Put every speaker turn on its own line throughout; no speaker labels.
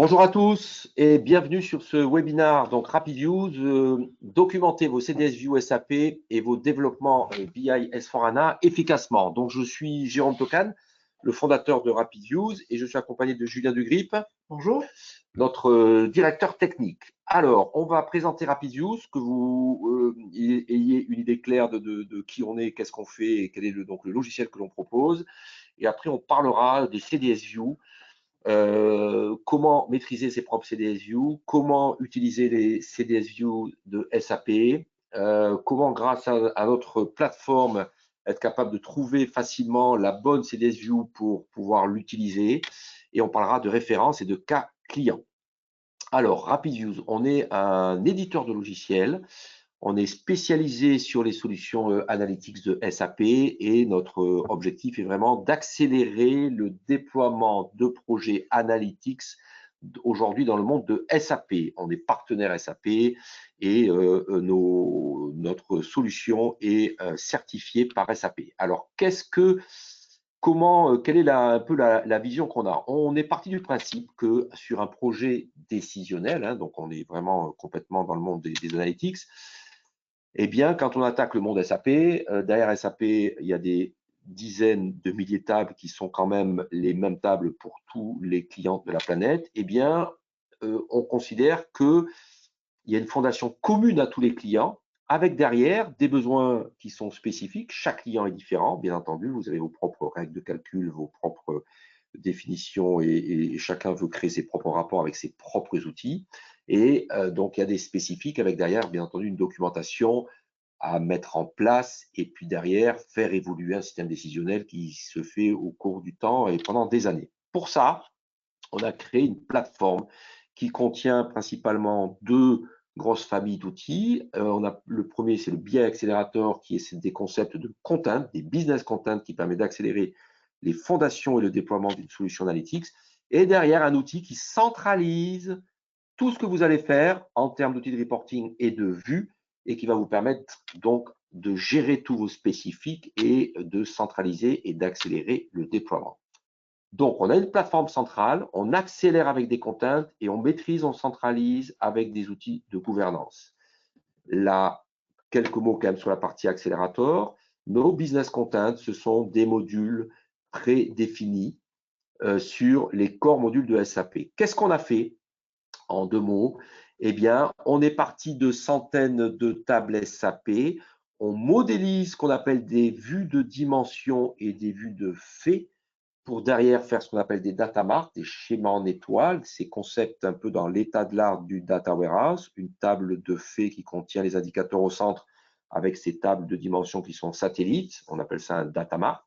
Bonjour à tous et bienvenue sur ce webinaire donc RapidViews. Documentez vos CDS View SAP et vos développements BI S4HANA efficacement. Donc je suis Jérôme Tocan, le fondateur de RapidViews et je suis accompagné de Julien Dugrip. Bonjour. Notre directeur technique. Alors, on va présenter RapidViews, que vous ayez une idée claire de qui on est, qu'est-ce qu'on fait et quel est donc le logiciel que l'on propose. Et après, on parlera des CDS View. Comment maîtriser ses propres CDS View, comment utiliser les CDS View de SAP, comment grâce à notre plateforme être capable de trouver facilement la bonne CDS View pour pouvoir l'utiliser, et on parlera de références et de cas clients. Alors, RapidViews, on est un éditeur de logiciels. On est spécialisé sur les solutions analytics de SAP et notre objectif est vraiment d'accélérer le déploiement de projets analytics aujourd'hui dans le monde de SAP. On est partenaire SAP et notre solution est certifiée par SAP. Alors, quelle est un peu la vision qu'on a? On est parti du principe que sur un projet décisionnel, donc on est vraiment complètement dans le monde des analytics, eh bien, quand on attaque le monde SAP, derrière SAP, il y a des dizaines de milliers de tables qui sont quand même les mêmes tables pour tous les clients de la planète. Eh bien, on considère qu'il y a une fondation commune à tous les clients, avec derrière des besoins qui sont spécifiques. Chaque client est différent, bien entendu. Vous avez vos propres règles de calcul, vos propres définitions et chacun veut créer ses propres rapports avec ses propres outils. Et donc, il y a des spécifiques avec derrière, bien entendu, une documentation à mettre en place et puis derrière, faire évoluer un système décisionnel qui se fait au cours du temps et pendant des années. Pour ça, on a créé une plateforme qui contient principalement deux grosses familles d'outils. Le premier, c'est le BI Accelerator, qui est des concepts de content, des business content, qui permet d'accélérer les fondations et le déploiement d'une solution analytics. Et derrière, un outil qui centralise tout ce que vous allez faire en termes d'outils de reporting et de vue et qui va vous permettre donc de gérer tous vos spécifiques et de centraliser et d'accélérer le déploiement. Donc, on a une plateforme centrale, on accélère avec des contents et on maîtrise, on centralise avec des outils de gouvernance. Là, quelques mots quand même sur la partie accélérateur. Nos business contents, ce sont des modules prédéfinis sur les corps modules de SAP. Qu'est-ce qu'on a fait? En deux mots, eh bien, on est parti de centaines de tables SAP. On modélise ce qu'on appelle des vues de dimension et des vues de faits pour derrière faire ce qu'on appelle des data marts, des schémas en étoile, ces concepts un peu dans l'état de l'art du data warehouse, une table de faits qui contient les indicateurs au centre avec ces tables de dimension qui sont satellites. On appelle ça un data mart,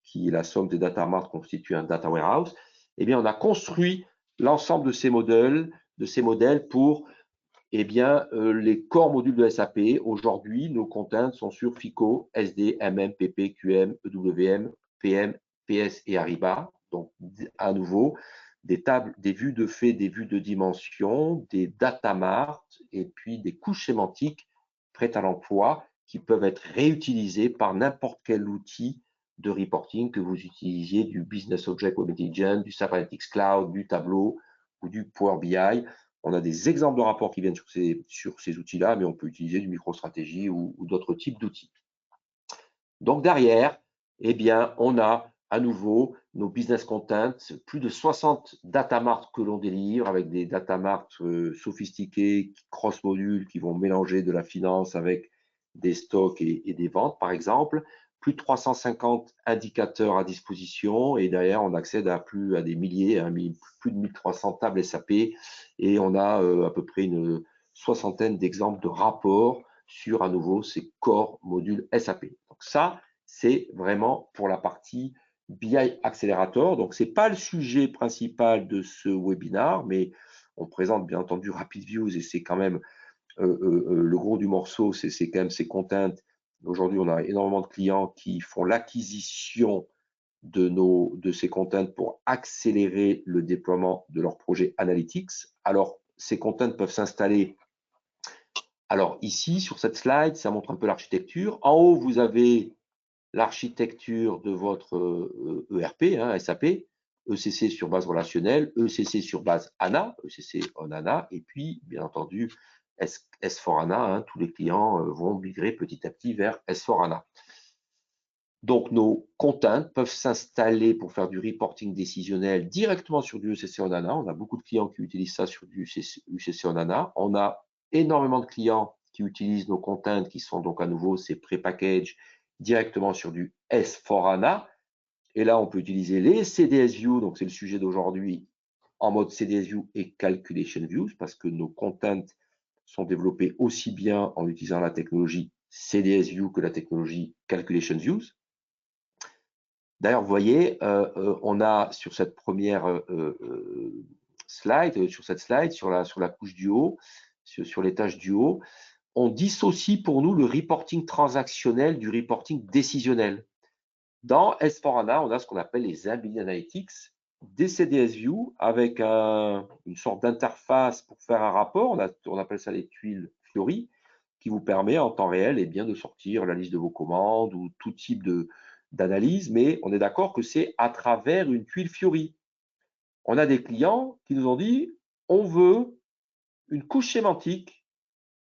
qui est la somme des data marts constitue un data warehouse. Eh bien, on a construit l'ensemble de ces modèles pour les corps modules de SAP. Aujourd'hui, nos contents sont sur FICO, SD, MM, PP, QM, EWM, PM, PS et Ariba. Donc, à nouveau, des tables, des vues de faits, des vues de dimension, des data marts et puis des couches sémantiques prêtes à l'emploi qui peuvent être réutilisées par n'importe quel outil de reporting que vous utilisiez, du Business Object Web Intelligence, du SAP Analytics Cloud, du Tableau ou du Power BI. On a des exemples de rapports qui viennent sur ces outils-là, mais on peut utiliser du MicroStratégie ou d'autres types d'outils. Donc derrière, eh bien, on a à nouveau nos business contents, plus de 60 data marts que l'on délivre avec des data marts sophistiqués, cross-modules qui vont mélanger de la finance avec des stocks et des ventes, par exemple. Plus de 350 indicateurs à disposition et derrière, on accède à des milliers, plus de 1300 tables SAP et on a à peu près une soixantaine d'exemples de rapports sur à nouveau ces corps modules SAP. Donc ça, c'est vraiment pour la partie BI Accelerator. Donc, ce n'est pas le sujet principal de ce webinaire, mais on présente bien entendu RapidViews et c'est quand même le gros du morceau, c'est quand même ces contents. Aujourd'hui, on a énormément de clients qui font l'acquisition de ces contents pour accélérer le déploiement de leurs projets analytics. Alors, ces contents peuvent s'installer. Alors, ici, sur cette slide, ça montre un peu l'architecture. En haut, vous avez l'architecture de votre ERP, SAP. ECC sur base relationnelle, ECC sur base ANA, ECC on ANA, et puis, bien entendu, S4HANA. Tous les clients vont migrer petit à petit vers S4HANA. Donc, nos contents peuvent s'installer pour faire du reporting décisionnel directement sur du ECC on ANA. On a beaucoup de clients qui utilisent ça sur du UCC on ANA. On a énormément de clients qui utilisent nos contents qui sont donc à nouveau ces pré-packages directement sur du S4HANA. Et là, on peut utiliser les CDS Views, donc c'est le sujet d'aujourd'hui, en mode CDS View et Calculation Views, parce que nos contents sont développés aussi bien en utilisant la technologie CDS View que la technologie Calculation Views. D'ailleurs, vous voyez, on a sur cette première slide, sur la couche du haut, sur les tâches du haut, on dissocie pour nous le reporting transactionnel du reporting décisionnel. Dans S4HANA, on a ce qu'on appelle les Embedded Analytics, des CDS View avec une sorte d'interface pour faire un rapport. On appelle ça les tuiles Fiori, qui vous permet en temps réel de sortir la liste de vos commandes ou tout type d'analyse, mais on est d'accord que c'est à travers une tuile Fiori. On a des clients qui nous ont dit on veut une couche sémantique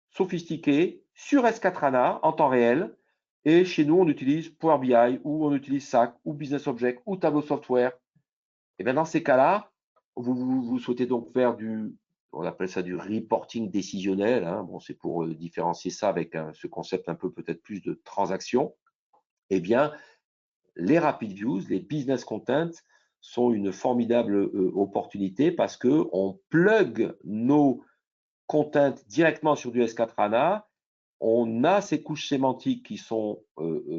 sophistiquée sur S4HANA en temps réel, et chez nous on utilise Power BI ou on utilise SAC ou Business Object ou Tableau Software. Et bien dans ces cas-là, vous souhaitez donc faire on appelle ça du reporting décisionnel. Bon, c'est pour différencier ça avec ce concept un peu peut-être plus de transaction. Eh bien, les Rapid Views, les Business Contents sont une formidable opportunité parce qu'on plug nos contents directement sur du S4HANA. On a ces couches sémantiques qui sont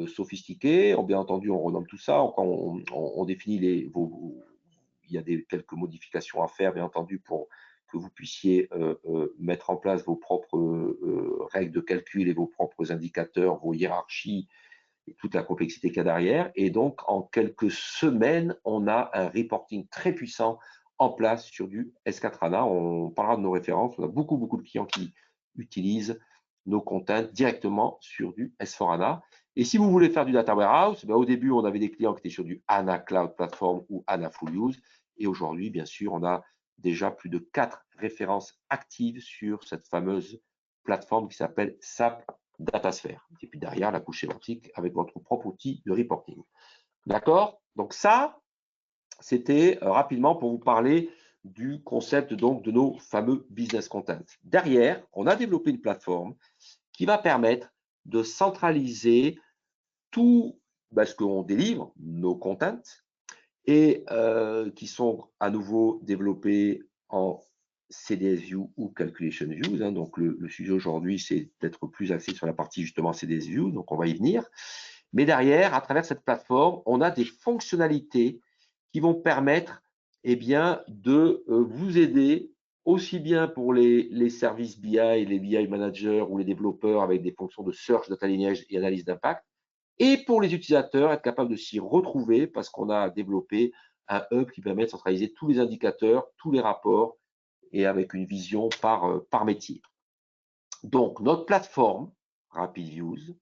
sophistiquées. Bien entendu, on renomme tout ça. On définit il y a quelques modifications à faire, bien entendu, pour que vous puissiez mettre en place vos propres règles de calcul et vos propres indicateurs, vos hiérarchies et toute la complexité qu'il y a derrière. Et donc, en quelques semaines, on a un reporting très puissant en place sur du S4HANA. On parlera de nos références. On a beaucoup de clients qui utilisent nos contents directement sur du S4HANA. Et si vous voulez faire du data warehouse, au début, on avait des clients qui étaient sur du HANA Cloud Platform ou HANA Full Use. Et aujourd'hui, bien sûr, on a déjà plus de 4 références actives sur cette fameuse plateforme qui s'appelle SAP DataSphere. Et puis derrière, la couche sémantique avec votre propre outil de reporting. D'accord? Donc ça, c'était rapidement pour vous parler du concept donc de nos fameux business contents. Derrière, on a développé une plateforme qui va permettre de centraliser tout ce qu'on délivre, nos contents, et qui sont à nouveau développés en CDS View ou Calculation Views. Donc, le sujet aujourd'hui, c'est d'être plus axé sur la partie justement CDS View. Donc, on va y venir. Mais derrière, à travers cette plateforme, on a des fonctionnalités qui vont permettre de vous aider aussi bien pour les services BI, les BI managers ou les développeurs avec des fonctions de search, data lineage et analyse d'impact, et pour les utilisateurs, être capable de s'y retrouver parce qu'on a développé un hub qui permet de centraliser tous les indicateurs, tous les rapports et avec une vision par métier. Donc, notre plateforme RapidViews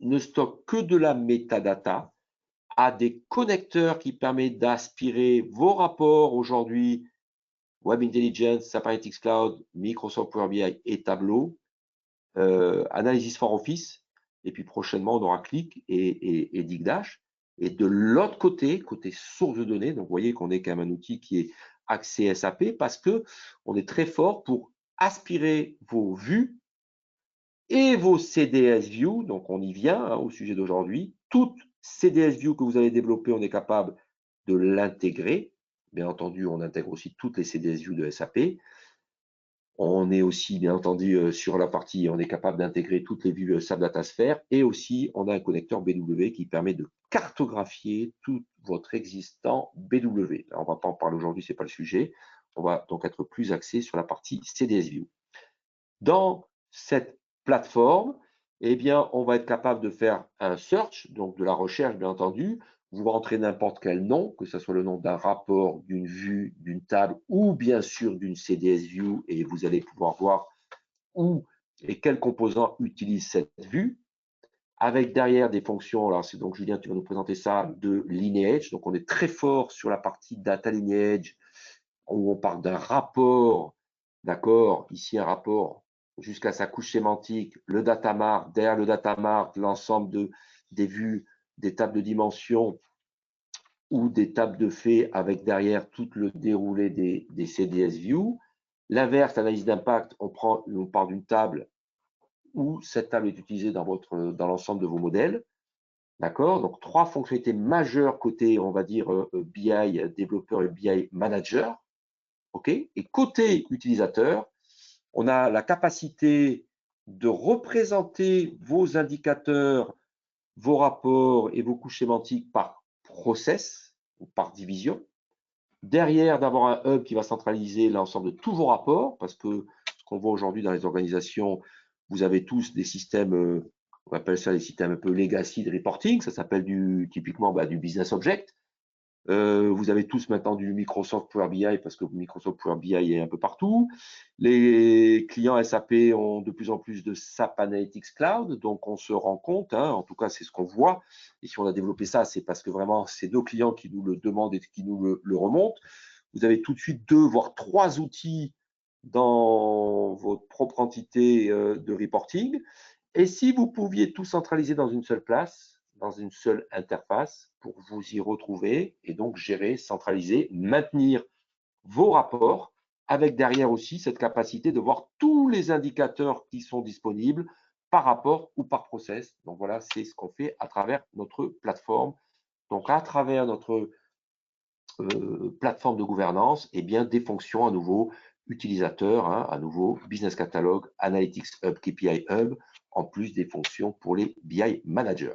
ne stocke que de la metadata, a des connecteurs qui permettent d'aspirer vos rapports aujourd'hui, Web Intelligence, SAP Analytics Cloud, Microsoft Power BI et Tableau, Analysis for Office, et puis prochainement on aura Qlik et Digdash. Et de l'autre côté source de données, donc vous voyez qu'on est quand même un outil qui est axé SAP parce que on est très fort pour aspirer vos vues et vos CDS View, donc on y vient au sujet d'aujourd'hui. Toute CDS View que vous avez développée, on est capable de l'intégrer. Bien entendu, on intègre aussi toutes les CDS View de SAP. On est aussi, bien entendu, sur la partie, on est capable d'intégrer toutes les vues SAP DataSphere et aussi, on a un connecteur BW qui permet de cartographier tout votre existant BW. Là, on ne va pas en parler aujourd'hui, ce n'est pas le sujet. On va donc être plus axé sur la partie CDS View. Dans cette plateforme, on va être capable de faire un search, donc de la recherche, bien entendu. Vous rentrez n'importe quel nom, que ce soit le nom d'un rapport, d'une vue, d'une table ou bien sûr d'une CDS View, et vous allez pouvoir voir où et quels composants utilisent cette vue. avec derrière des fonctions, alors c'est donc Julien, tu vas nous présenter ça, de lineage. Donc on est très fort sur la partie data lineage, où on parle d'un rapport, d'accord, ici un rapport jusqu'à sa couche sémantique, le data mart, derrière le data mart, l'ensemble des vues, des tables de dimensions ou des tables de faits avec derrière tout le déroulé des CDS view. L'inverse, l'analyse d'impact, on part d'une table où cette table est utilisée dans l'ensemble de vos modèles. D'accord? Donc, 3 fonctionnalités majeures côté, on va dire, BI développeur et BI manager. OK? Et côté utilisateur, on a la capacité de représenter vos indicateurs, vos rapports et vos couches sémantiques par process ou par division. Derrière, d'avoir un hub qui va centraliser l'ensemble de tous vos rapports, parce que ce qu'on voit aujourd'hui dans les organisations, vous avez tous des systèmes, on appelle ça des systèmes un peu legacy de reporting, ça s'appelle typiquement du business object. Vous avez tous maintenant du Microsoft Power BI parce que Microsoft Power BI est un peu partout. Les clients SAP ont de plus en plus de SAP Analytics Cloud, donc on se rend compte, hein, en tout cas c'est ce qu'on voit, et si on a développé ça, c'est parce que vraiment c'est nos clients qui nous le demandent et qui nous le remontent. Vous avez tout de suite 2 voire 3 outils dans votre propre entité de reporting, et si vous pouviez tout centraliser dans une seule place, dans une seule interface pour vous y retrouver et donc gérer, centraliser, maintenir vos rapports avec derrière aussi cette capacité de voir tous les indicateurs qui sont disponibles par rapport ou par process. Donc voilà, c'est ce qu'on fait à travers notre plateforme. Donc à travers notre plateforme de gouvernance, et bien des fonctions à nouveau utilisateurs, hein, à nouveau business catalog, analytics hub, KPI hub, en plus des fonctions pour les BI managers.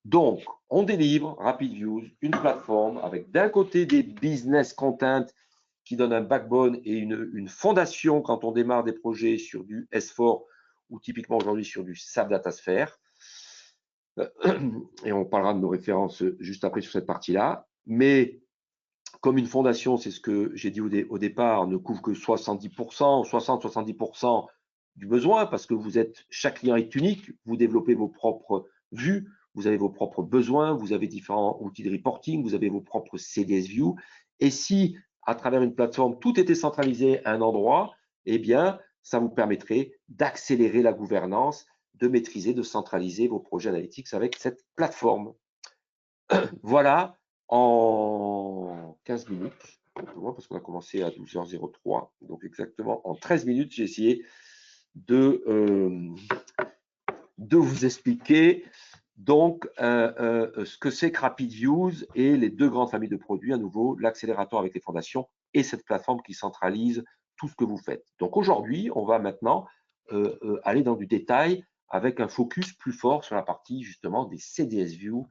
Donc, on délivre RapidViews, une plateforme avec d'un côté des business content qui donnent un backbone et une fondation quand on démarre des projets sur du S4 ou typiquement aujourd'hui sur du SAP DataSphere. Et on parlera de nos références juste après sur cette partie-là. Mais comme une fondation, c'est ce que j'ai dit au départ, ne couvre que 70%, 60-70% du besoin parce que chaque client est unique, vous développez vos propres vues, vous avez vos propres besoins, vous avez différents outils de reporting, vous avez vos propres CDS View. Et si, à travers une plateforme, tout était centralisé à un endroit, eh bien, ça vous permettrait d'accélérer la gouvernance, de maîtriser, de centraliser vos projets analytics avec cette plateforme. Voilà, en 15 minutes, parce qu'on a commencé à 12h03, donc exactement en 13 minutes, j'ai essayé de vous expliquer donc ce que c'est que RapidViews et les 2 grandes familles de produits, à nouveau, l'accélérateur avec les fondations et cette plateforme qui centralise tout ce que vous faites. Donc aujourd'hui, on va maintenant aller dans du détail avec un focus plus fort sur la partie justement des CDS View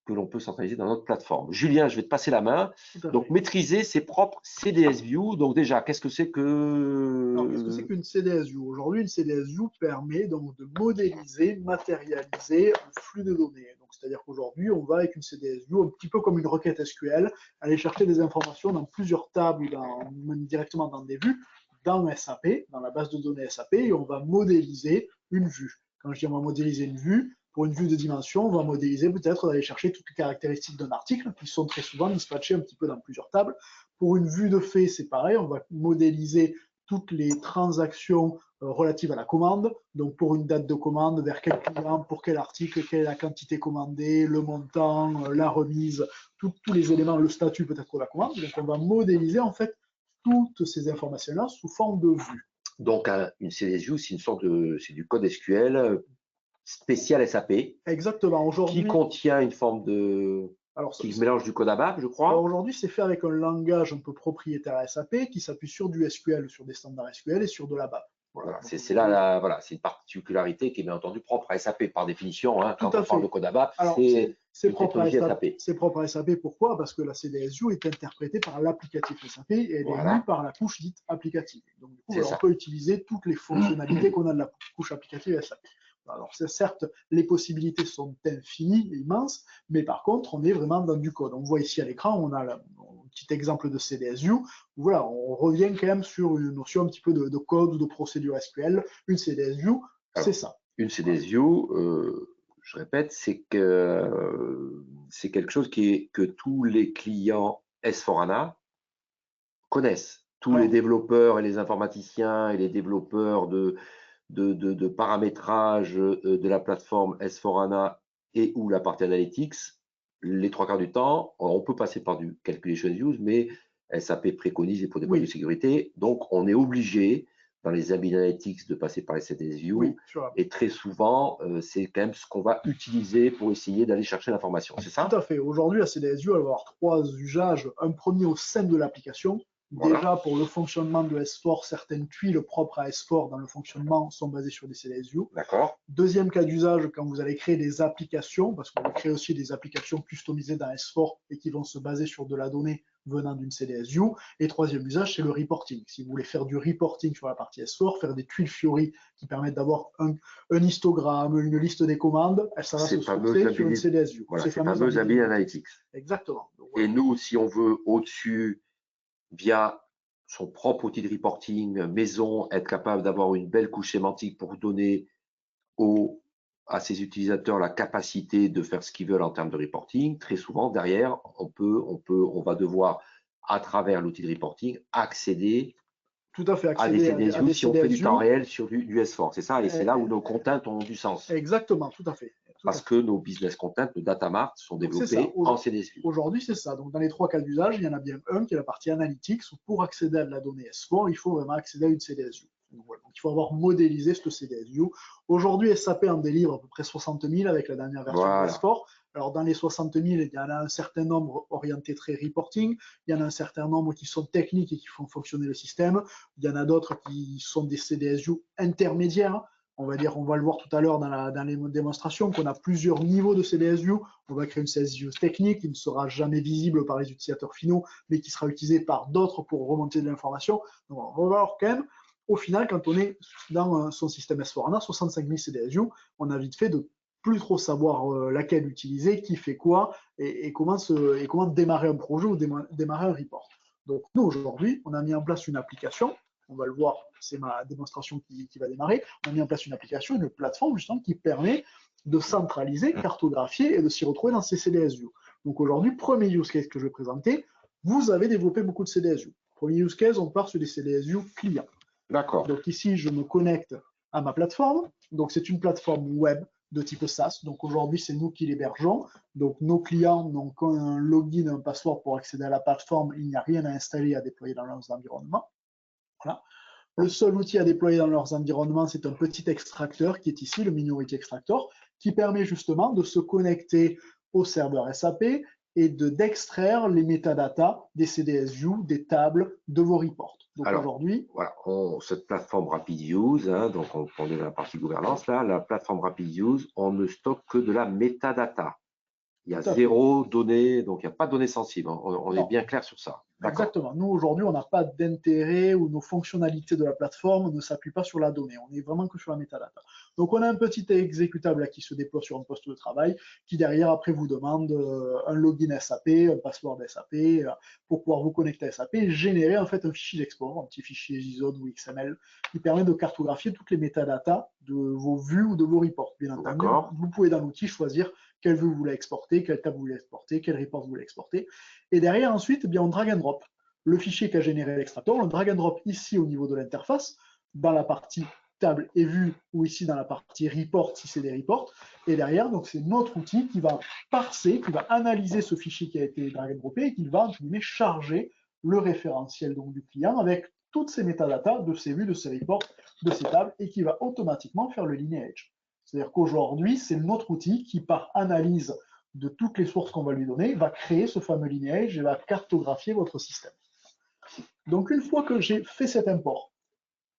que l'on peut centraliser dans notre plateforme. Julien, je vais te passer la main. Donc, maîtriser ses propres CDS View. Donc déjà, qu'est-ce que c'est
qu'une CDS View? Aujourd'hui, une CDS View permet donc de modéliser, matérialiser un flux de données. C'est-à-dire qu'aujourd'hui, on va avec une CDS View, un petit peu comme une requête SQL, aller chercher des informations dans plusieurs tables ou même directement dans des vues, dans SAP, dans la base de données SAP, et on va modéliser une vue. Quand je dis on va modéliser une vue, pour une vue de dimension, on va modéliser peut-être d'aller chercher toutes les caractéristiques d'un article qui sont très souvent dispatchées un petit peu dans plusieurs tables. Pour une vue de fait, c'est pareil, on va modéliser toutes les transactions relatives à la commande. Donc pour une date de commande, vers quel client, pour quel article, quelle est la quantité commandée, le montant, la remise, tous les éléments, le statut peut-être de la commande. Donc on va modéliser en fait toutes ces informations-là sous forme de vue.
Donc une CDS View, c'est du code SQL spécial SAP.
Exactement.
Qui contient une forme de... qui mélange du code ABAP, je crois.
Aujourd'hui, c'est fait avec un langage un peu propriétaire SAP qui s'appuie sur du SQL, sur des standards SQL et sur de l'ABAP.
Voilà, c'est là, voilà, c'est une particularité qui est bien entendu propre à SAP par définition. Hein, quand on parle de code ABAP,
c'est propre à SAP. C'est propre à SAP. Pourquoi? Parce que la CDS View est interprétée par l'applicatif SAP et elle est lue par la couche dite applicative. Donc, du coup, on peut utiliser toutes les fonctionnalités qu'on a de la couche applicative SAP. Alors, certes, les possibilités sont infinies et immenses, mais par contre, on est vraiment dans du code. On voit ici à l'écran, on a un petit exemple de CDS View. Voilà, on revient quand même sur une notion un petit peu de code ou de procédure SQL. Une CDS View, c'est ça.
Une CDS View, je répète, c'est que c'est quelque chose que tous les clients S4HANA connaissent. Tous les développeurs et les informaticiens et les développeurs de paramétrage de la plateforme S4HANA et ou la partie Analytics, les trois quarts du temps, on peut passer par du Calculation Use, mais SAP préconise pour des points de sécurité. Donc, on est obligé, dans les ABI Analytics, de passer par les CDS View. Et très souvent, c'est quand même ce qu'on va utiliser pour essayer d'aller chercher l'information. C'est ça?
Tout à fait. Aujourd'hui, la CDS View va avoir trois usages. Un premier au sein de l'application. Voilà. Déjà, pour le fonctionnement de S4, certaines tuiles propres à S4 dans le fonctionnement sont basées sur des CDS View.
D'accord.
Deuxième cas d'usage, quand vous allez créer des applications, parce qu'on va créer aussi des applications customisées dans S4 et qui vont se baser sur de la donnée venant d'une CDS View. Et troisième usage, c'est le reporting. Si vous voulez faire du reporting sur la partie S4, faire des tuiles Fiori qui permettent d'avoir un histogramme, une liste des commandes, ça va se sourcer sur une CDS View.
Voilà, ces fameuses ABI Analytics.
Exactement. Donc,
voilà. Et nous, si on veut au-dessus, via son propre outil de reporting maison, être capable d'avoir une belle couche sémantique pour donner à ses utilisateurs la capacité de faire ce qu'ils veulent en termes de reporting. Très souvent, derrière, on va devoir, à travers l'outil de reporting, accéder
tout à, fait,
à des CDS View si on fait du temps réel sur du S4. C'est ça, et c'est là où nos contents ont du sens.
Exactement, tout à fait.
Parce que nos business contents, nos data marts sont développés en CDS View.
Aujourd'hui, c'est ça. Donc, dans les trois cas d'usage, il y en a bien un qui est la partie analytics, où pour accéder à de la donnée S4, il faut vraiment accéder à une CDS View. Donc, voilà. Donc, il faut avoir modélisé cette CDS View. Aujourd'hui, SAP en délivre à peu près 60 000 avec la dernière version de S4. Alors, dans les 60 000, il y en a un certain nombre orientés très reporting. Il y en a un certain nombre qui sont techniques et qui font fonctionner le système. Il y en a d'autres qui sont des CDS View intermédiaires. On va le voir tout à l'heure dans les démonstrations, qu'on a plusieurs niveaux de CDS View. On va créer une CDS View technique qui ne sera jamais visible par les utilisateurs finaux, mais qui sera utilisée par d'autres pour remonter de l'information. Donc, on va voir quand même, au final, quand on est dans son système S4HANA, 65 000 CDS View, on a vite fait de plus trop savoir laquelle utiliser, qui fait quoi, et comment démarrer un projet ou démarrer un report. Donc, nous, aujourd'hui, on a mis en place une application. On va le voir, c'est ma démonstration qui va démarrer. On a mis en place une application, une plateforme justement qui permet de centraliser, cartographier et de s'y retrouver dans ces CDS View. Donc aujourd'hui, premier use case que je vais présenter, vous avez développé beaucoup de CDS View. Premier use case, on part sur des CDS View clients.
D'accord.
Donc ici, je me connecte à ma plateforme. Donc c'est une plateforme web de type SaaS. Donc aujourd'hui, c'est nous qui l'hébergeons. Donc nos clients n'ont qu'un login, un password pour accéder à la plateforme. Il n'y a rien à installer, à déployer dans leurs environnements. Voilà. Le seul outil à déployer dans leurs environnements, c'est un petit extracteur qui est ici, le Minority Extractor, qui permet justement de se connecter au serveur SAP et d'extraire les métadatas des CDS View, des tables, de vos reports. Donc aujourd'hui,
voilà, cette plateforme Rapid Use, hein, donc on est dans la partie gouvernance là, la plateforme Rapid Use, on ne stocke que de la métadata. Il y a zéro donnée, donc il n'y a pas de données sensibles. On est bien clair sur ça.
Exactement. Nous, aujourd'hui, on n'a pas d'intérêt ou nos fonctionnalités de la plateforme ne s'appuient pas sur la donnée. On est vraiment que sur la métadata. Donc, on a un petit exécutable là, qui se déploie sur un poste de travail qui, derrière, après, vous demande un login SAP, un password SAP pour pouvoir vous connecter à SAP et générer en fait un fichier d'export, un petit fichier JSON ou XML qui permet de cartographier toutes les métadatas de vos vues ou de vos reports. Bien entendu, vous pouvez dans l'outil choisir quelle vue vous voulez exporter, quelle table vous voulez exporter, quel report vous voulez exporter. Et derrière, ensuite, eh bien, on drag and drop le fichier qu'a généré l'extracteur, on le drag and drop ici au niveau de l'interface, dans la partie table et vue, ou ici dans la partie report, si c'est des reports. Et derrière, donc c'est notre outil qui va parser, qui va analyser ce fichier qui a été drag and droppé et qui va, entre guillemets, charger le référentiel donc, du client avec toutes ces métadatas de ces vues, de ces reports, de ces tables, et qui va automatiquement faire le lineage. C'est-à-dire qu'aujourd'hui, c'est notre outil qui, par analyse de toutes les sources qu'on va lui donner, va créer ce fameux lineage et va cartographier votre système. Donc, une fois que j'ai fait cet import,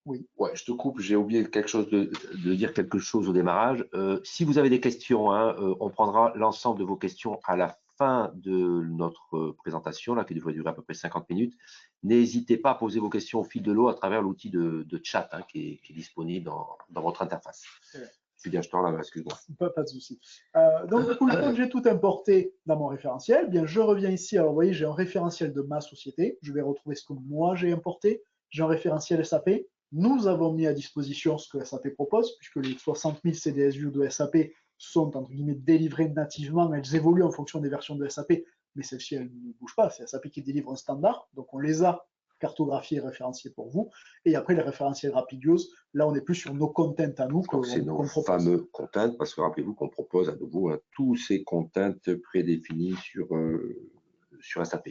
oui.
Ouais, je te coupe, j'ai oublié quelque chose de dire quelque chose au démarrage. Si vous avez des questions, hein, on prendra l'ensemble de vos questions à la fin de notre présentation, là, qui devrait durer à peu près 50 minutes. N'hésitez pas à poser vos questions au fil de l'eau à travers l'outil de chat hein, qui est disponible dans votre interface. Julien, je te rends là, excuse-moi.
Pas de souci. Donc, du coup, une fois que j'ai tout importé dans mon référentiel, bien, je reviens ici. Alors, vous voyez, j'ai un référentiel de ma société. Je vais retrouver ce que moi j'ai importé. J'ai un référentiel SAP. Nous avons mis à disposition ce que SAP propose, puisque les 60 000 CDS View de SAP sont entre guillemets délivrées nativement, elles évoluent en fonction des versions de SAP, mais celles-ci, elles ne bougent pas. C'est SAP qui délivre un standard, donc on les a cartographiés et référenciés pour vous. Et après, les référentiels Rapid Use, là, on est plus sur nos contents à nous
Donc, c'est nos fameux contents, parce que rappelez-vous qu'on propose à nouveau tous ces contents prédéfinis sur SAP.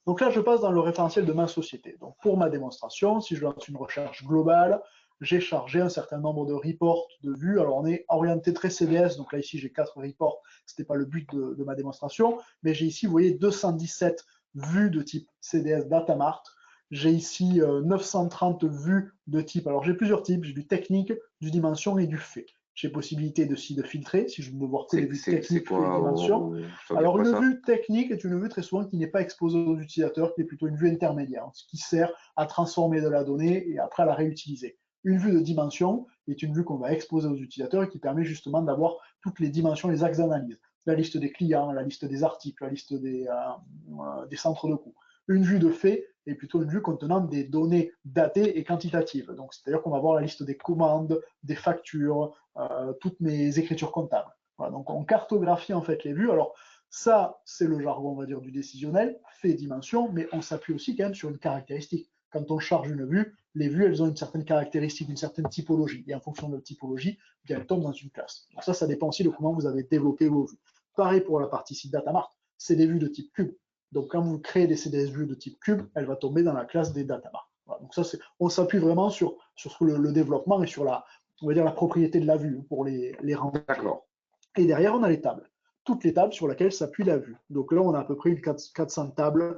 Donc là, je passe dans le référentiel de ma société. Donc pour ma démonstration, si je lance une recherche globale, j'ai chargé un certain nombre de reports de vues. Alors on est orienté très CDS, donc là ici j'ai 4 reports, ce n'était pas le but de ma démonstration, mais j'ai ici, vous voyez, 217 vues de type CDS Datamart. J'ai ici 930 vues de type, alors j'ai plusieurs types, j'ai du technique, du dimension et du fait. J'ai possibilité de filtrer, si je veux voir que les vues techniques, fait et dimensions. Alors une vue technique est une vue très souvent qui n'est pas exposée aux utilisateurs, qui est plutôt une vue intermédiaire, ce qui sert à transformer de la donnée et après à la réutiliser. Une vue de dimension est une vue qu'on va exposer aux utilisateurs et qui permet justement d'avoir toutes les dimensions, les axes d'analyse. La liste des clients, la liste des articles, la liste des centres de coûts. Une vue de fait est plutôt une vue contenant des données datées et quantitatives. Donc, c'est-à-dire qu'on va voir la liste des commandes, des factures, toutes mes écritures comptables. Voilà, donc, on cartographie en fait les vues. Alors, ça, c'est le jargon, on va dire, du décisionnel, fait dimension, mais on s'appuie aussi quand même sur une caractéristique. Quand on charge une vue, les vues, elles ont une certaine caractéristique, une certaine typologie. Et en fonction de la typologie, bien, elles tombent dans une classe. Donc ça dépend aussi de comment vous avez développé vos vues. Pareil pour la partie site Datamart, c'est des vues de type cube. Donc quand vous créez des CDS vues de type cube, elle va tomber dans la classe des Datamart. Voilà, donc ça, on s'appuie vraiment sur le développement et sur on va dire, la propriété de la vue pour les rendre.
D'accord.
Et derrière, on a les tables. Toutes les tables sur lesquelles s'appuie la vue. Donc là, on a à peu près une 400 tables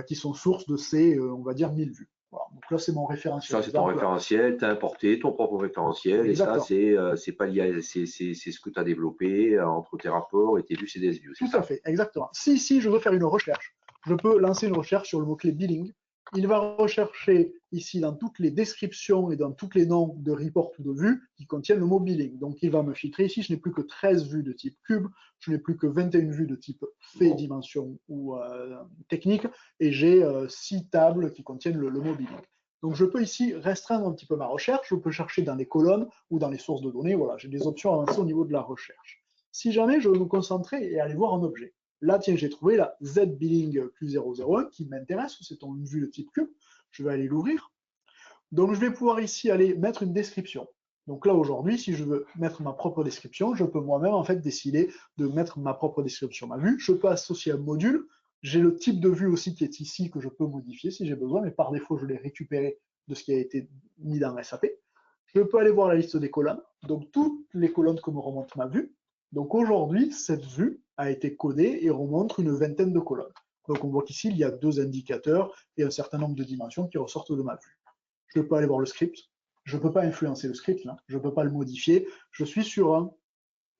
qui sont sources de ces, on va dire, 1000 vues. Voilà. Donc là, c'est mon référentiel.
Ça, c'est ton référentiel, tu as importé ton propre référentiel, exactement. Et ça, c'est pas lié, c'est ce que tu as développé entre tes rapports et tes vues CDS View.
Tout à fait, exactement. Si je veux faire une recherche, je peux lancer une recherche sur le mot-clé billing. Il va rechercher ici dans toutes les descriptions et dans tous les noms de reports ou de vues qui contiennent le mot billing. Donc il va me filtrer ici, je n'ai plus que 13 vues de type cube, je n'ai plus que 21 vues de type fait, dimension ou technique, et j'ai 6 tables qui contiennent le mot billing. Donc je peux ici restreindre un petit peu ma recherche, je peux chercher dans les colonnes ou dans les sources de données, voilà, j'ai des options avancées au niveau de la recherche. Si jamais je veux me concentrer et aller voir un objet, là, tiens, j'ai trouvé la Z-Billing Q001 qui m'intéresse, c'est une vue de type cube. Je vais aller l'ouvrir. Donc, je vais pouvoir ici aller mettre une description. Donc là, aujourd'hui, si je veux mettre ma propre description, je peux moi-même en fait décider de mettre ma propre description, ma vue. Je peux associer un module. J'ai le type de vue aussi qui est ici que je peux modifier si j'ai besoin, mais par défaut, je l'ai récupéré de ce qui a été mis dans SAP. Je peux aller voir la liste des colonnes. Donc, toutes les colonnes que me remonte ma vue. Donc aujourd'hui, cette vue a été codée et remonte une vingtaine de colonnes. Donc on voit qu'ici, il y a 2 indicateurs et un certain nombre de dimensions qui ressortent de ma vue. Je peux aller voir le script. Je ne peux pas influencer le script, là. Je ne peux pas le modifier. Je suis sur un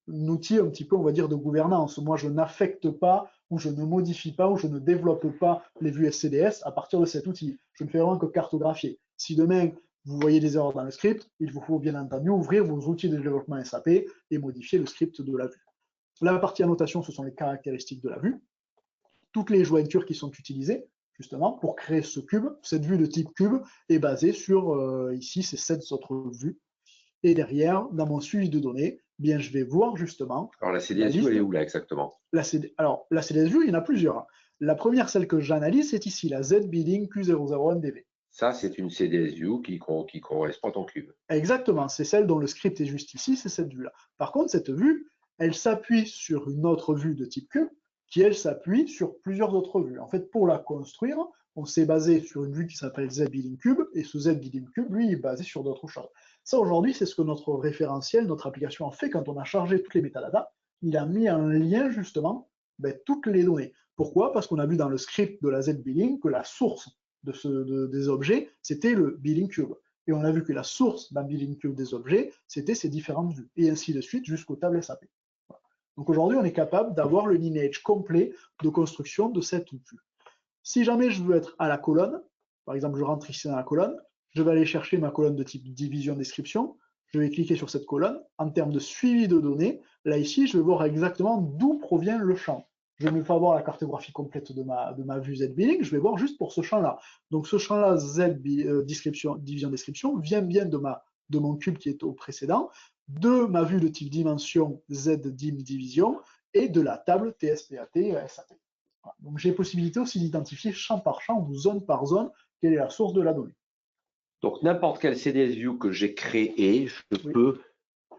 outil un petit peu, on va dire, de gouvernance. Moi, je n'affecte pas ou je ne modifie pas ou je ne développe pas les vues SCDS à partir de cet outil. Je ne fais vraiment que cartographier. Si demain, vous voyez des erreurs dans le script, il vous faut bien entendu ouvrir vos outils de développement SAP et modifier le script de la vue. La partie annotation, ce sont les caractéristiques de la vue. Toutes les jointures qui sont utilisées, justement, pour créer ce cube. Cette vue de type cube est basée sur, ici, ces 7 autres vues. Et derrière, dans mon suivi de données, bien, je vais voir justement.
Alors, la CDS View, elle est où là exactement?
Alors, la CDS View, il y en a plusieurs. La première, celle que j'analyse, c'est ici, la Z-Billing Q001DB.
Ça, c'est une CDS View qui correspond à ton cube.
Exactement, c'est celle dont le script est juste ici, c'est cette vue-là. Par contre, cette vue, elle s'appuie sur une autre vue de type cube, qui, elle, s'appuie sur plusieurs autres vues. En fait, pour la construire, on s'est basé sur une vue qui s'appelle Z-Billing Cube, et ce Z-Billing Cube, lui, est basé sur d'autres choses. Ça, aujourd'hui, c'est ce que notre référentiel, notre application a fait quand on a chargé toutes les métadatas. Il a mis en lien, justement, toutes les données. Pourquoi? Parce qu'on a vu dans le script de la Z-Billing que la source des objets, c'était le Billing Cube. Et on a vu que la source d'un Billing Cube des objets, c'était ces différentes vues, et ainsi de suite jusqu'aux tables SAP. Voilà. Donc aujourd'hui, on est capable d'avoir le lineage complet de construction de cette vue. Si jamais je veux être à la colonne, par exemple, je rentre ici dans la colonne, je vais aller chercher ma colonne de type division description, je vais cliquer sur cette colonne. En termes de suivi de données, là ici, je vais voir exactement d'où provient le champ. Je ne vais pas voir la cartographie complète de ma vue Z-Billing, je vais voir juste pour ce champ-là. Donc ce champ-là, division description, vient bien de mon cube qui est au précédent. de ma vue de type dimension ZDIM division et de la table TSPAT SAP. Voilà. Donc j'ai possibilité aussi d'identifier champ par champ ou zone par zone quelle est la source de la donnée.
Donc n'importe quel CDS View que j'ai créé, je peux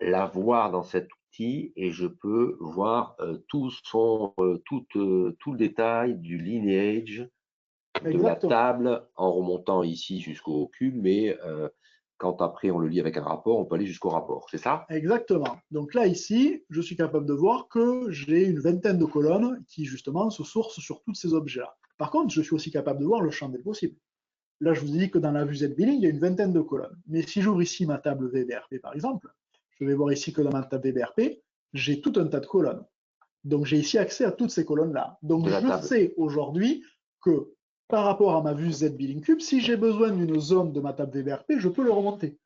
la voir dans cet outil et je peux voir tout le détail du lineage de la table en remontant ici jusqu'au cube, mais quand après on le lit avec un rapport, on peut aller jusqu'au rapport, c'est ça?
Exactement. Donc là, ici, je suis capable de voir que j'ai une vingtaine de colonnes qui, justement, se sourcent sur tous ces objets-là. Par contre, je suis aussi capable de voir le champ des possibles. Là, je vous ai dit que dans la vue Z-Billing, il y a une vingtaine de colonnes. Mais si j'ouvre ici ma table VBRP, par exemple, je vais voir ici que dans ma table VBRP, j'ai tout un tas de colonnes. Donc, j'ai ici accès à toutes ces colonnes-là. Donc, je sais aujourd'hui que par rapport à ma vue Z-Billing Cube, si j'ai besoin d'une zone de ma table VBRP, je peux le remonter.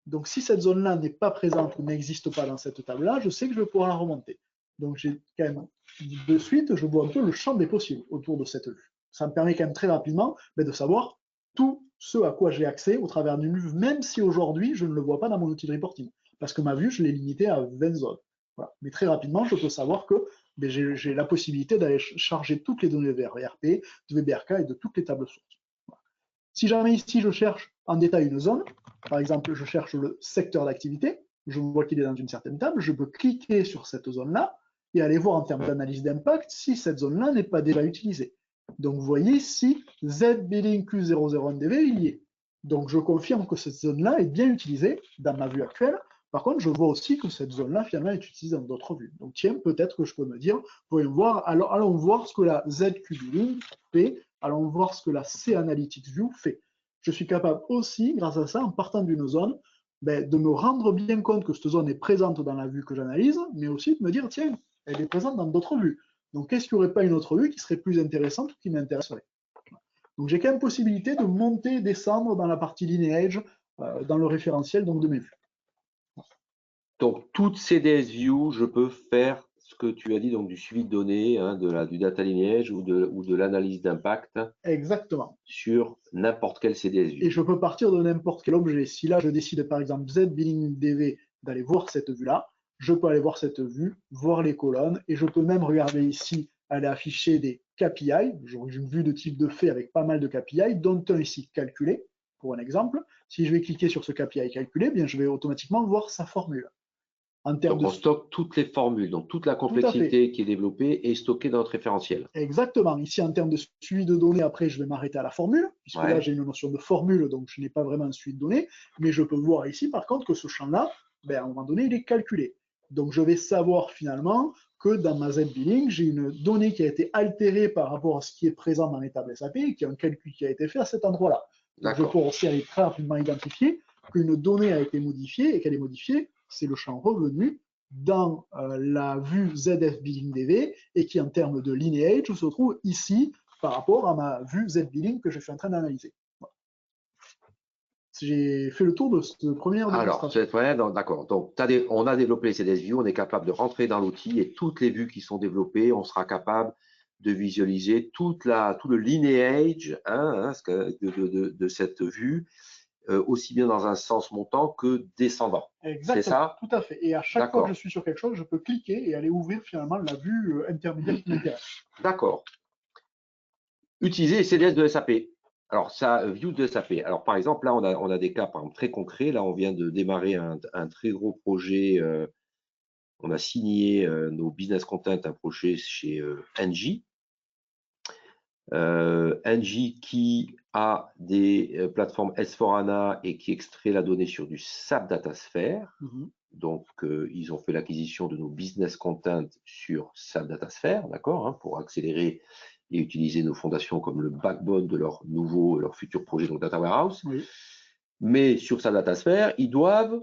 Donc, si cette zone-là n'est pas présente ou n'existe pas dans cette table-là, je sais que je vais pouvoir la remonter. Donc, j'ai quand même, de suite, je vois un peu le champ des possibles autour de cette vue. Ça me permet quand même très rapidement de savoir tout ce à quoi j'ai accès au travers d'une vue, même si aujourd'hui, je ne le vois pas dans mon outil de reporting. Parce que ma vue, je l'ai limitée à 20 zones. Voilà. Mais très rapidement, je peux savoir que j'ai la possibilité d'aller charger toutes les données de VRP, de VBRK et de toutes les tables sources. Voilà. Si jamais ici, je cherche en détail une zone, par exemple, je cherche le secteur d'activité, je vois qu'il est dans une certaine table, je peux cliquer sur cette zone-là et aller voir en termes d'analyse d'impact si cette zone-là n'est pas déjà utilisée. Donc, vous voyez ici, Z-Billing Q001DV, il y est. Donc, je confirme que cette zone-là est bien utilisée dans ma vue actuelle. Par contre, je vois aussi que cette zone-là, finalement, est utilisée dans d'autres vues. Donc, tiens, peut-être que je peux me dire, voyons voir, allons voir ce que la ZQ-Billing fait, allons voir ce que la C-Analytics View fait. Je suis capable aussi, grâce à ça, en partant d'une zone, de me rendre bien compte que cette zone est présente dans la vue que j'analyse, mais aussi de me dire, tiens, elle est présente dans d'autres vues. Donc, qu'est-ce qu'il n'y aurait pas une autre vue qui serait plus intéressante ou qui m'intéresserait? Donc, j'ai quand même possibilité de monter, descendre dans la partie lineage, dans le référentiel donc, de mes vues.
Donc, toutes ces CDS View, je peux faire ce que tu as dit, donc du suivi de données, hein, du data lineage ou de l'analyse d'impact.
Exactement.
Sur n'importe quel CDS View.
Et je peux partir de n'importe quel objet. Si là, je décide, par exemple, Z-Billing DV, d'aller voir cette vue-là, je peux aller voir cette vue, voir les colonnes, et je peux même regarder ici, aller afficher des KPI. J'ai une vue de type de fait avec pas mal de KPI, dont un ici calculé, pour un exemple. Si je vais cliquer sur ce KPI calculé, bien, je vais automatiquement voir sa formule.
Donc, on stocke toutes les formules, donc toute la complexité qui est développée est stockée dans notre référentiel.
Exactement. Ici, en termes de suivi de données, après, je vais m'arrêter à la formule, puisque là, j'ai une notion de formule, donc je n'ai pas vraiment un suivi de données. Mais je peux voir ici, par contre, que ce champ-là, à un moment donné, il est calculé. Donc, je vais savoir finalement que dans ma Z-Billing, j'ai une donnée qui a été altérée par rapport à ce qui est présent dans les tables SAP, et qui est un calcul qui a été fait à cet endroit-là. Donc, je peux aussi aller très rapidement identifier qu'une donnée a été modifiée, et qu'elle est modifiée, c'est le champ revenu, dans la vue ZF Billing DV et qui, en termes de lineage, se trouve ici par rapport à ma vue Z Billing que je suis en train d'analyser. Voilà. J'ai fait le tour de ce premier démonstration.
Alors, d'accord. Donc, on a développé les CDS View, on est capable de rentrer dans l'outil et toutes les vues qui sont développées, on sera capable de visualiser tout le lineage de cette vue, aussi bien dans un sens montant que descendant.
Exactement, c'est ça? Tout à fait. Et à chaque fois que je suis sur quelque chose, je peux cliquer et aller ouvrir finalement la vue intermédiaire qui m'intéresse.
D'accord. Utiliser les CDS de SAP. Alors, ça, view de SAP. Alors, par exemple, là, on a des cas par exemple, très concrets. Là, on vient de démarrer un très gros projet. On a signé nos business content, un projet chez Engie. Engie qui a des plateformes S4HANA et qui extrait la donnée sur du SAP Datasphere. Donc, ils ont fait l'acquisition de nos business content sur SAP Datasphere, d'accord, hein, pour accélérer et utiliser nos fondations comme le backbone de leur futur projet, donc Data Warehouse. Mais sur SAP Datasphere, ils doivent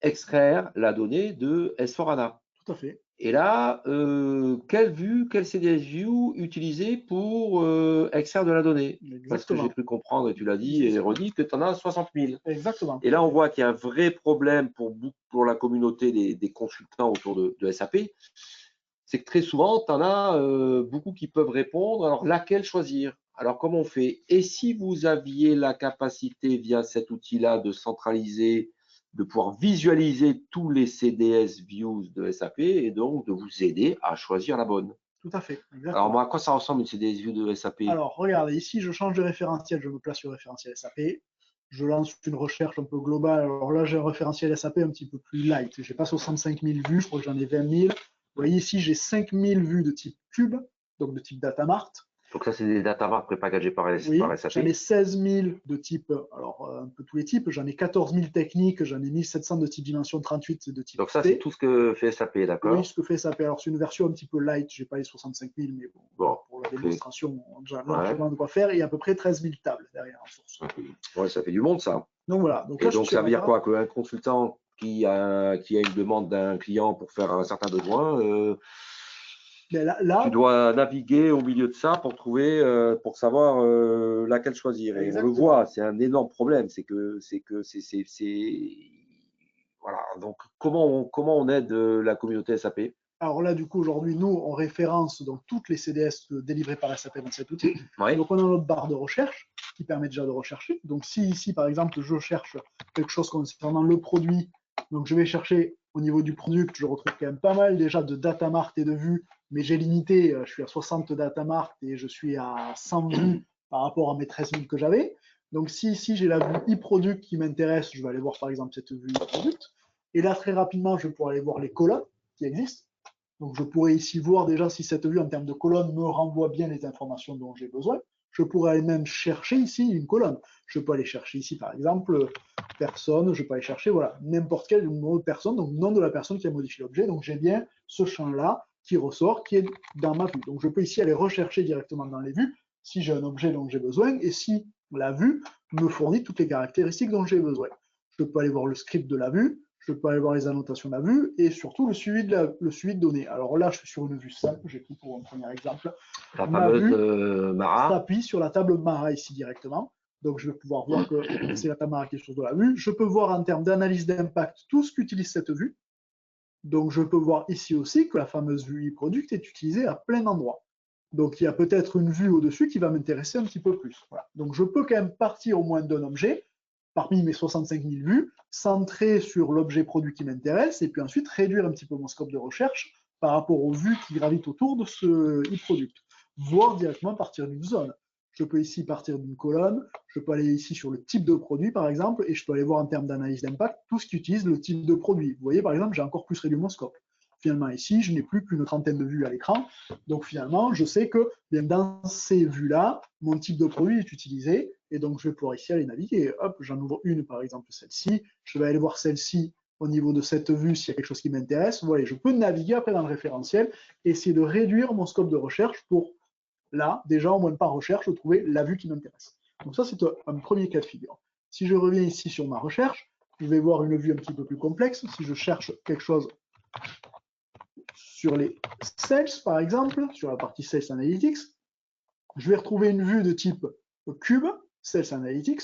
extraire la donnée de S4HANA.
Tout à fait.
Et là, quelle CDS View utiliser pour extraire de la donnée? Exactement. Parce que j'ai cru comprendre, et tu l'as dit et redit, que tu en as 60 000.
Exactement.
Et là, on voit qu'il y a un vrai problème pour la communauté des consultants autour de SAP. C'est que très souvent, tu en as beaucoup qui peuvent répondre. Alors, laquelle choisir? Alors, comment on fait? Et si vous aviez la capacité, via cet outil-là, de centraliser de pouvoir visualiser tous les CDS views de SAP et donc de vous aider à choisir la bonne.
Tout à fait. Exactement.
Alors, moi, à quoi ça ressemble une CDS view de SAP?
Alors, regardez, ici, je change de référentiel, je me place sur le référentiel SAP. Je lance une recherche un peu globale. Alors là, j'ai un référentiel SAP un petit peu plus light. Je n'ai pas 65 000 vues, je crois que j'en ai 20 000. Vous voyez ici, j'ai 5 000 vues de type cube, donc de type Datamart.
Donc ça, c'est des datamarks prépackagés par SAP.
J'en ai 16 000 de type, alors un peu tous les types, j'en ai 14 000 techniques, j'en ai 1700 de type dimension 38 de type
Donc ça, c'est tout ce que fait SAP, d'accord?
Oui, ce que fait SAP. Alors c'est une version un petit peu light, je n'ai pas les 65 000, mais bon, pour la démonstration, on a déjà largement de quoi faire, et il y a à peu près 13 000 tables derrière en source.
Ouais, ça fait du monde, ça.
Donc voilà.
Donc, là, donc ça veut dire quoi? Qu'un consultant qui a une demande d'un client pour faire un certain besoin, tu dois naviguer au milieu de ça pour trouver, pour savoir laquelle choisir. Et on le voit, c'est un énorme problème. Voilà. Donc, comment on aide la communauté SAP?
Alors là, du coup, aujourd'hui, nous, on référence donc toutes les CDS délivrées par SAP dans cet outil.
Oui.
Donc, on a notre barre de recherche qui permet déjà de rechercher. Donc, si ici, par exemple, je cherche quelque chose concernant le produit, donc je vais chercher au niveau du produit, je retrouve quand même pas mal déjà de datamart et de vues, mais j'ai limité, je suis à 60 datamart et je suis à 100 vues par rapport à mes 13 000 que j'avais. Donc, si ici, j'ai la vue e-product qui m'intéresse, je vais aller voir par exemple cette vue e-product. Et là, très rapidement, je vais pouvoir aller voir les colonnes qui existent. Donc, je pourrais ici voir déjà si cette vue en termes de colonne me renvoie bien les informations dont j'ai besoin. Je pourrais aller même chercher ici une colonne. Je peux aller chercher ici, par exemple, personne. Je peux aller chercher, voilà, n'importe quel nom de personne, donc nom de la personne qui a modifié l'objet. Donc, j'ai bien ce champ-là qui ressort, qui est dans ma vue. Donc, je peux ici aller rechercher directement dans les vues si j'ai un objet dont j'ai besoin et si la vue me fournit toutes les caractéristiques dont j'ai besoin. Je peux aller voir le script de la vue. Je peux aller voir les annotations de la vue et surtout le suivi de données. Alors là, je suis sur une vue simple, j'ai pris pour un premier exemple.
La fameuse Mara
s'appuie sur la table Mara ici directement. Donc je vais pouvoir voir que c'est la table Mara qui est sur de la vue. Je peux voir en termes d'analyse d'impact tout ce qu'utilise cette vue. Donc je peux voir ici aussi que la fameuse vue e-product est utilisée à plein d'endroits. Donc il y a peut-être une vue au-dessus qui va m'intéresser un petit peu plus. Voilà. Donc je peux quand même partir au moins d'un objet parmi mes 65 000 vues, centrer sur l'objet produit qui m'intéresse et puis ensuite réduire un petit peu mon scope de recherche par rapport aux vues qui gravitent autour de ce e-product, voire directement partir d'une zone. Je peux ici partir d'une colonne, je peux aller ici sur le type de produit par exemple, et je peux aller voir en termes d'analyse d'impact tout ce qui utilise le type de produit. Vous voyez par exemple, j'ai encore plus réduit mon scope. Finalement ici, je n'ai plus qu'une trentaine de vues à l'écran, donc finalement, je sais que bien, dans ces vues-là, mon type de produit est utilisé, et donc je vais pouvoir ici aller naviguer. Hop, j'en ouvre une, par exemple celle-ci, je vais aller voir celle-ci au niveau de cette vue s'il y a quelque chose qui m'intéresse. Voilà, je peux naviguer après dans le référentiel, essayer de réduire mon scope de recherche pour, là, déjà en moins par recherche, trouver la vue qui m'intéresse. Donc ça, c'est un premier cas de figure. Si je reviens ici sur ma recherche, je vais voir une vue un petit peu plus complexe. Si je cherche quelque chose sur les sales, par exemple, sur la partie Sales Analytics, je vais retrouver une vue de type cube, Sales Analytics,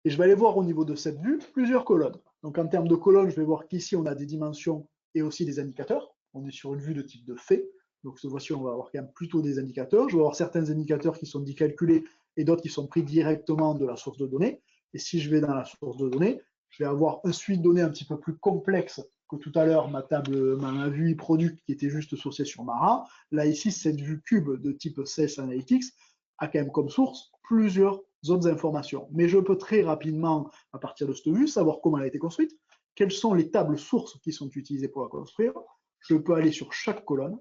et je vais aller voir au niveau de cette vue plusieurs colonnes. Donc en termes de colonnes, je vais voir qu'ici on a des dimensions et aussi des indicateurs. On est sur une vue de type de fait. Donc cette fois-ci, on va avoir quand même plutôt des indicateurs. Je vais avoir certains indicateurs qui sont dit calculés et d'autres qui sont pris directement de la source de données. Et si je vais dans la source de données, je vais avoir une suite de données un petit peu plus complexe que tout à l'heure, ma vue e-product qui était juste sourcée sur Mara. Là, ici, cette vue cube de type Sales Analytics a quand même comme source plusieurs autres informations. Mais je peux très rapidement, à partir de cette vue, savoir comment elle a été construite, quelles sont les tables sources qui sont utilisées pour la construire. Je peux aller sur chaque colonne.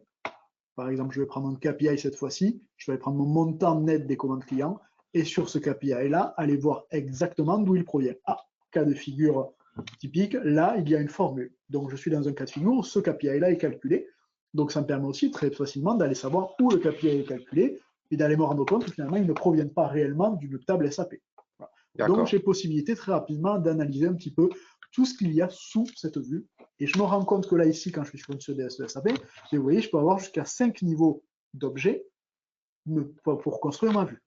Par exemple, je vais prendre un KPI cette fois-ci. Je vais prendre mon montant net des commandes clients. Et sur ce KPI-là, aller voir exactement d'où il provient. Ah, cas de figure typique, là, il y a une formule. Donc, je suis dans un cas de figure où ce KPI-là est calculé. Donc, ça me permet aussi très facilement d'aller savoir où le KPI est calculé et d'aller me rendre compte que finalement, ils ne proviennent pas réellement d'une table SAP. Voilà. Donc, j'ai possibilité très rapidement d'analyser un petit peu tout ce qu'il y a sous cette vue. Et je me rends compte que là, ici, quand je suis sur une CDS de SAP, vous voyez, je peux avoir jusqu'à 5 niveaux d'objets pour construire ma vue.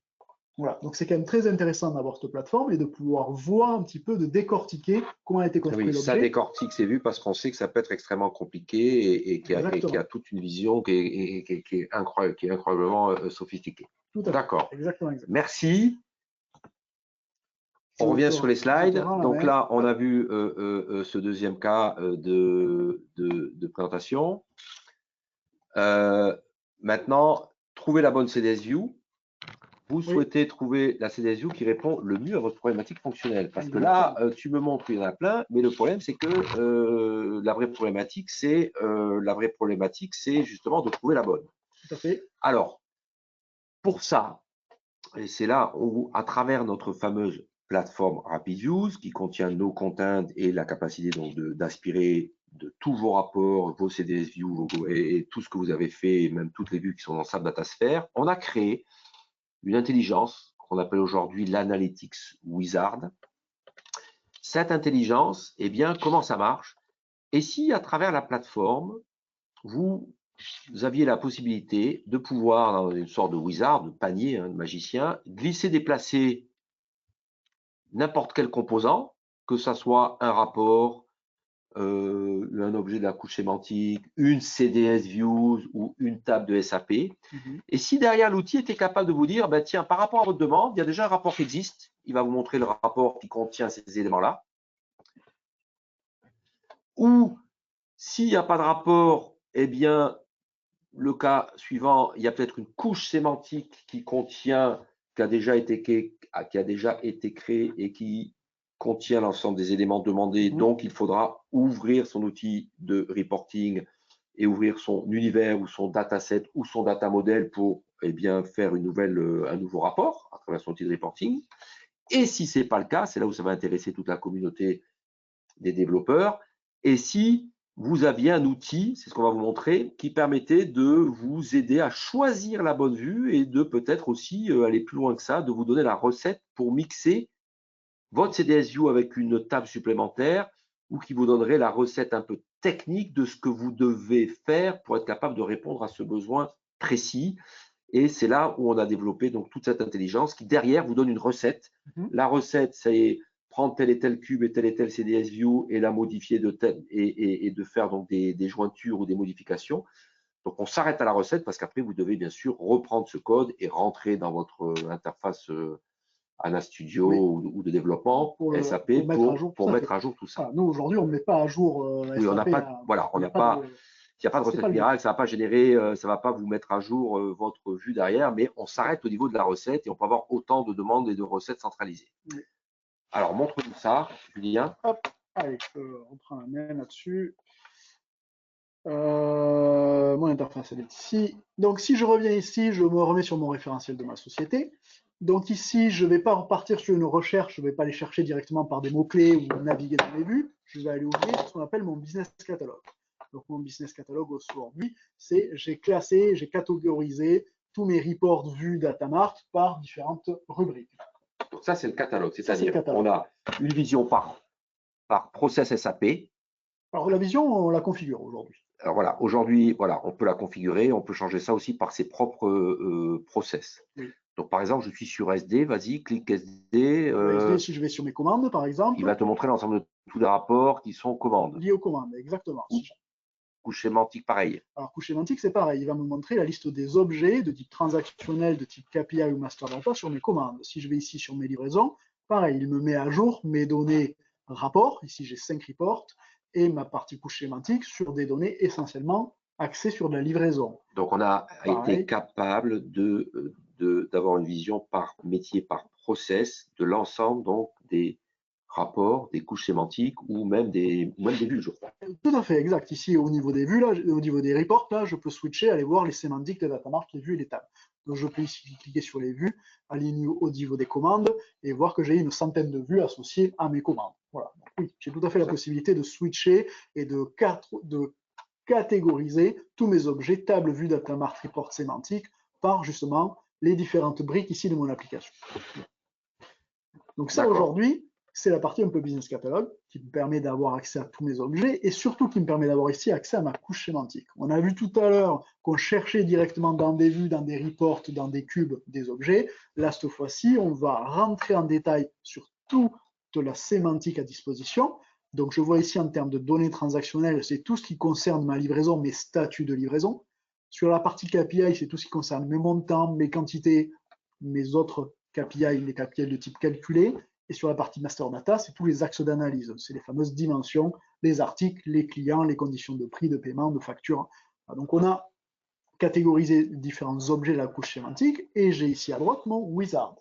Voilà, donc c'est quand même très intéressant d'avoir cette plateforme et de pouvoir voir un petit peu, de décortiquer comment a été construit l'objet.
Ça décortique ces vues parce qu'on sait que ça peut être extrêmement compliqué et qu'il y a toute une vision qui est incroyablement sophistiquée.
Tout à fait.
D'accord.
Exactement.
Merci. On revient sur les slides. Donc là, on a vu ce deuxième cas de présentation. Maintenant, trouver la bonne CDS View. Vous souhaitez trouver la CDS View qui répond le mieux à votre problématique fonctionnelle. Parce que là, tu me montres qu'il y en a plein, mais le problème, c'est que la vraie problématique, c'est justement de trouver la bonne.
Tout à fait.
Alors, pour ça, et c'est là où, à travers notre fameuse plateforme RapidViews, qui contient nos contents et la capacité donc d'aspirer de tous vos rapports, vos CDS View et tout ce que vous avez fait, et même toutes les vues qui sont dans SAP DataSphere, on a créé une intelligence qu'on appelle aujourd'hui l'Analytics Wizard. Cette intelligence, eh bien, comment ça marche? Et si, à travers la plateforme, vous aviez la possibilité de pouvoir, dans une sorte de wizard, de panier, de magicien, glisser, déplacer n'importe quel composant, que ça soit un rapport, un objet de la couche sémantique, une CDS Views ou une table de SAP. Et si derrière l'outil était capable de vous dire, ben, tiens, par rapport à votre demande, il y a déjà un rapport qui existe, il va vous montrer le rapport qui contient ces éléments-là. Ou s'il n'y a pas de rapport, eh bien, le cas suivant, il y a peut-être une couche sémantique qui a déjà été créée et qui contient l'ensemble des éléments demandés. Donc, il faudra ouvrir son outil de reporting et ouvrir son univers ou son dataset ou son data model pour bien, faire un nouveau rapport à travers son outil de reporting. Et si ce n'est pas le cas, c'est là où ça va intéresser toute la communauté des développeurs. Et si vous aviez un outil, c'est ce qu'on va vous montrer, qui permettait de vous aider à choisir la bonne vue et de peut-être aussi aller plus loin que ça, de vous donner la recette pour mixer votre CDS View avec une table supplémentaire ou qui vous donnerait la recette un peu technique de ce que vous devez faire pour être capable de répondre à ce besoin précis. Et c'est là où on a développé donc toute cette intelligence qui derrière vous donne une recette. La recette, c'est prendre tel et tel cube et tel CDS View et la modifier et de faire donc des jointures ou des modifications. Donc, on s'arrête à la recette parce qu'après, vous devez bien sûr reprendre ce code et rentrer dans votre interface ANA Studio ou de développement SAP pour mettre à jour tout ça.
Nous, aujourd'hui, on ne met pas à jour
SAP. On n'a pas, voilà, on n'a pas. Il n'y a pas de recette miracle, ça ne va pas générer, ça ne va pas vous mettre à jour votre vue derrière, mais on s'arrête au niveau de la recette et on peut avoir autant de demandes et de recettes centralisées. Alors, montre-nous ça, Julien.
Hop, allez, on prend la main là-dessus. Mon interface, elle est ici. Donc, si je reviens ici, je me remets sur mon référentiel de ma société. Donc ici, je ne vais pas repartir sur une recherche, je ne vais pas aller chercher directement par des mots-clés ou naviguer dans les vues. Je vais aller ouvrir ce qu'on appelle mon business catalogue. Donc, mon business catalogue aujourd'hui, c'est j'ai classé, j'ai catégorisé tous mes reports vues Datamart par différentes rubriques.
Donc ça, c'est le catalogue, c'est-à-dire qu'on a une vision par process SAP.
Alors la vision, on la configure aujourd'hui.
Alors voilà, aujourd'hui, voilà, on peut la configurer, on peut changer ça aussi par ses propres process.
Oui.
Donc par exemple, je suis sur SD, vas-y, clique SD.
SD, si je vais sur mes commandes, par exemple.
Il va te montrer l'ensemble de tous les rapports qui sont commandes.
Liés aux commandes, exactement.
Couche sémantique, pareil.
Alors, couche sémantique, c'est pareil. Il va me montrer la liste des objets de type transactionnel, de type KPI ou master data sur mes commandes. Si je vais ici sur mes livraisons, pareil, il me met à jour mes données rapports. Ici, j'ai 5 reports et ma partie couche sémantique sur des données essentiellement axées sur de la livraison.
Donc, on a été capable d'avoir une vision par métier, par process de l'ensemble donc des rapports, des couches sémantiques ou même des vues, je crois.
Tout à fait, exact. Ici, au niveau des vues, là, au niveau des reports, là, je peux switcher, aller voir les sémantiques de Datamart, les vues et les tables. Donc, je peux ici cliquer sur les vues, aligner au niveau des commandes et voir que j'ai une centaine de vues associées à mes commandes. Voilà. Donc, oui, j'ai tout à fait la possibilité de switcher et de catégoriser tous mes objets, table, vue, Datamart, report sémantique, par justement les différentes briques ici de mon application. Donc ça, aujourd'hui, c'est la partie un peu business catalogue qui me permet d'avoir accès à tous mes objets et surtout qui me permet d'avoir ici accès à ma couche sémantique. On a vu tout à l'heure qu'on cherchait directement dans des vues, dans des reports, dans des cubes, des objets. Là, cette fois-ci, on va rentrer en détail sur toute la sémantique à disposition. Donc, je vois ici en termes de données transactionnelles, c'est tout ce qui concerne ma livraison, mes statuts de livraison. Sur la partie KPI, c'est tout ce qui concerne mes montants, mes quantités, mes autres KPI, les KPI de type calculé. Et sur la partie master data, c'est tous les axes d'analyse. C'est les fameuses dimensions, les articles, les clients, les conditions de prix, de paiement, de facture. Donc on a catégorisé différents objets de la couche sémantique et j'ai ici à droite mon wizard.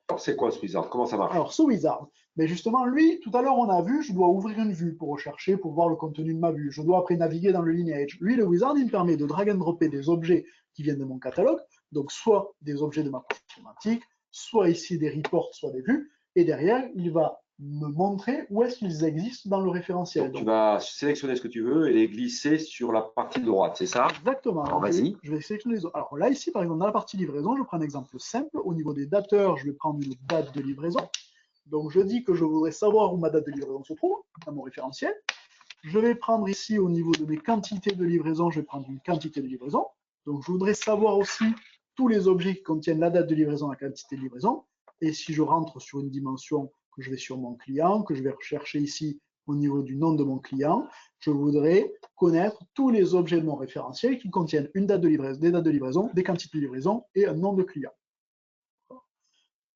Alors c'est quoi ce wizard? Comment ça marche?
Alors ce wizard, mais justement lui, tout à l'heure on a vu, je dois ouvrir une vue pour rechercher, pour voir le contenu de ma vue. Je dois après naviguer dans le lineage. Lui, le wizard, il me permet de drag and dropper des objets qui viennent de mon catalogue, donc soit des objets de ma couche sémantique, soit ici des reports, soit des vues, et derrière, il va me montrer où est-ce qu'ils existent dans le référentiel.
Donc, tu vas sélectionner ce que tu veux et les glisser sur la partie droite, c'est ça?
Exactement.
Alors, vas-y.
Je vais sélectionner les autres. Alors là, ici, par exemple, dans la partie livraison, je prends un exemple simple. Au niveau des dateurs, je vais prendre une date de livraison. Donc, je dis que je voudrais savoir où ma date de livraison se trouve, dans mon référentiel. Je vais prendre ici, au niveau de mes quantités de livraison, je vais prendre une quantité de livraison. Donc, je voudrais savoir aussi tous les objets qui contiennent la date de livraison, la quantité de livraison. Et si je rentre sur une dimension, que je vais sur mon client, que je vais rechercher ici au niveau du nom de mon client, je voudrais connaître tous les objets de mon référentiel qui contiennent une date de livraison, des dates de livraison, des quantités de livraison et un nom de client.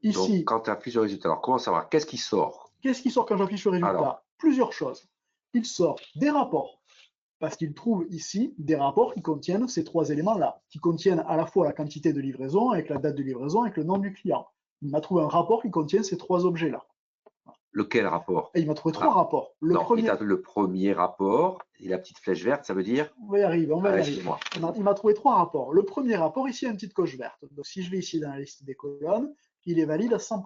Ici, donc, quand tu appuies sur le résultat, alors comment ça va? Qu'est-ce qui sort?
Qu'est-ce qui sort quand j'appuie sur le résultat? Alors, plusieurs choses. Il sort des rapports, parce qu'il trouve ici des rapports qui contiennent ces trois éléments-là, qui contiennent à la fois la quantité de livraison, avec la date de livraison, avec le nom du client. Il m'a trouvé un rapport qui contient ces trois objets-là.
Lequel rapport?
Et il m'a trouvé trois rapports.
Le premier rapport et la petite flèche verte, ça veut dire?
On va y arriver, on va y arriver. Il m'a trouvé trois rapports. Le premier rapport, ici, il y a une petite coche verte. Donc, si je vais ici dans la liste des colonnes, il est valide à 100%.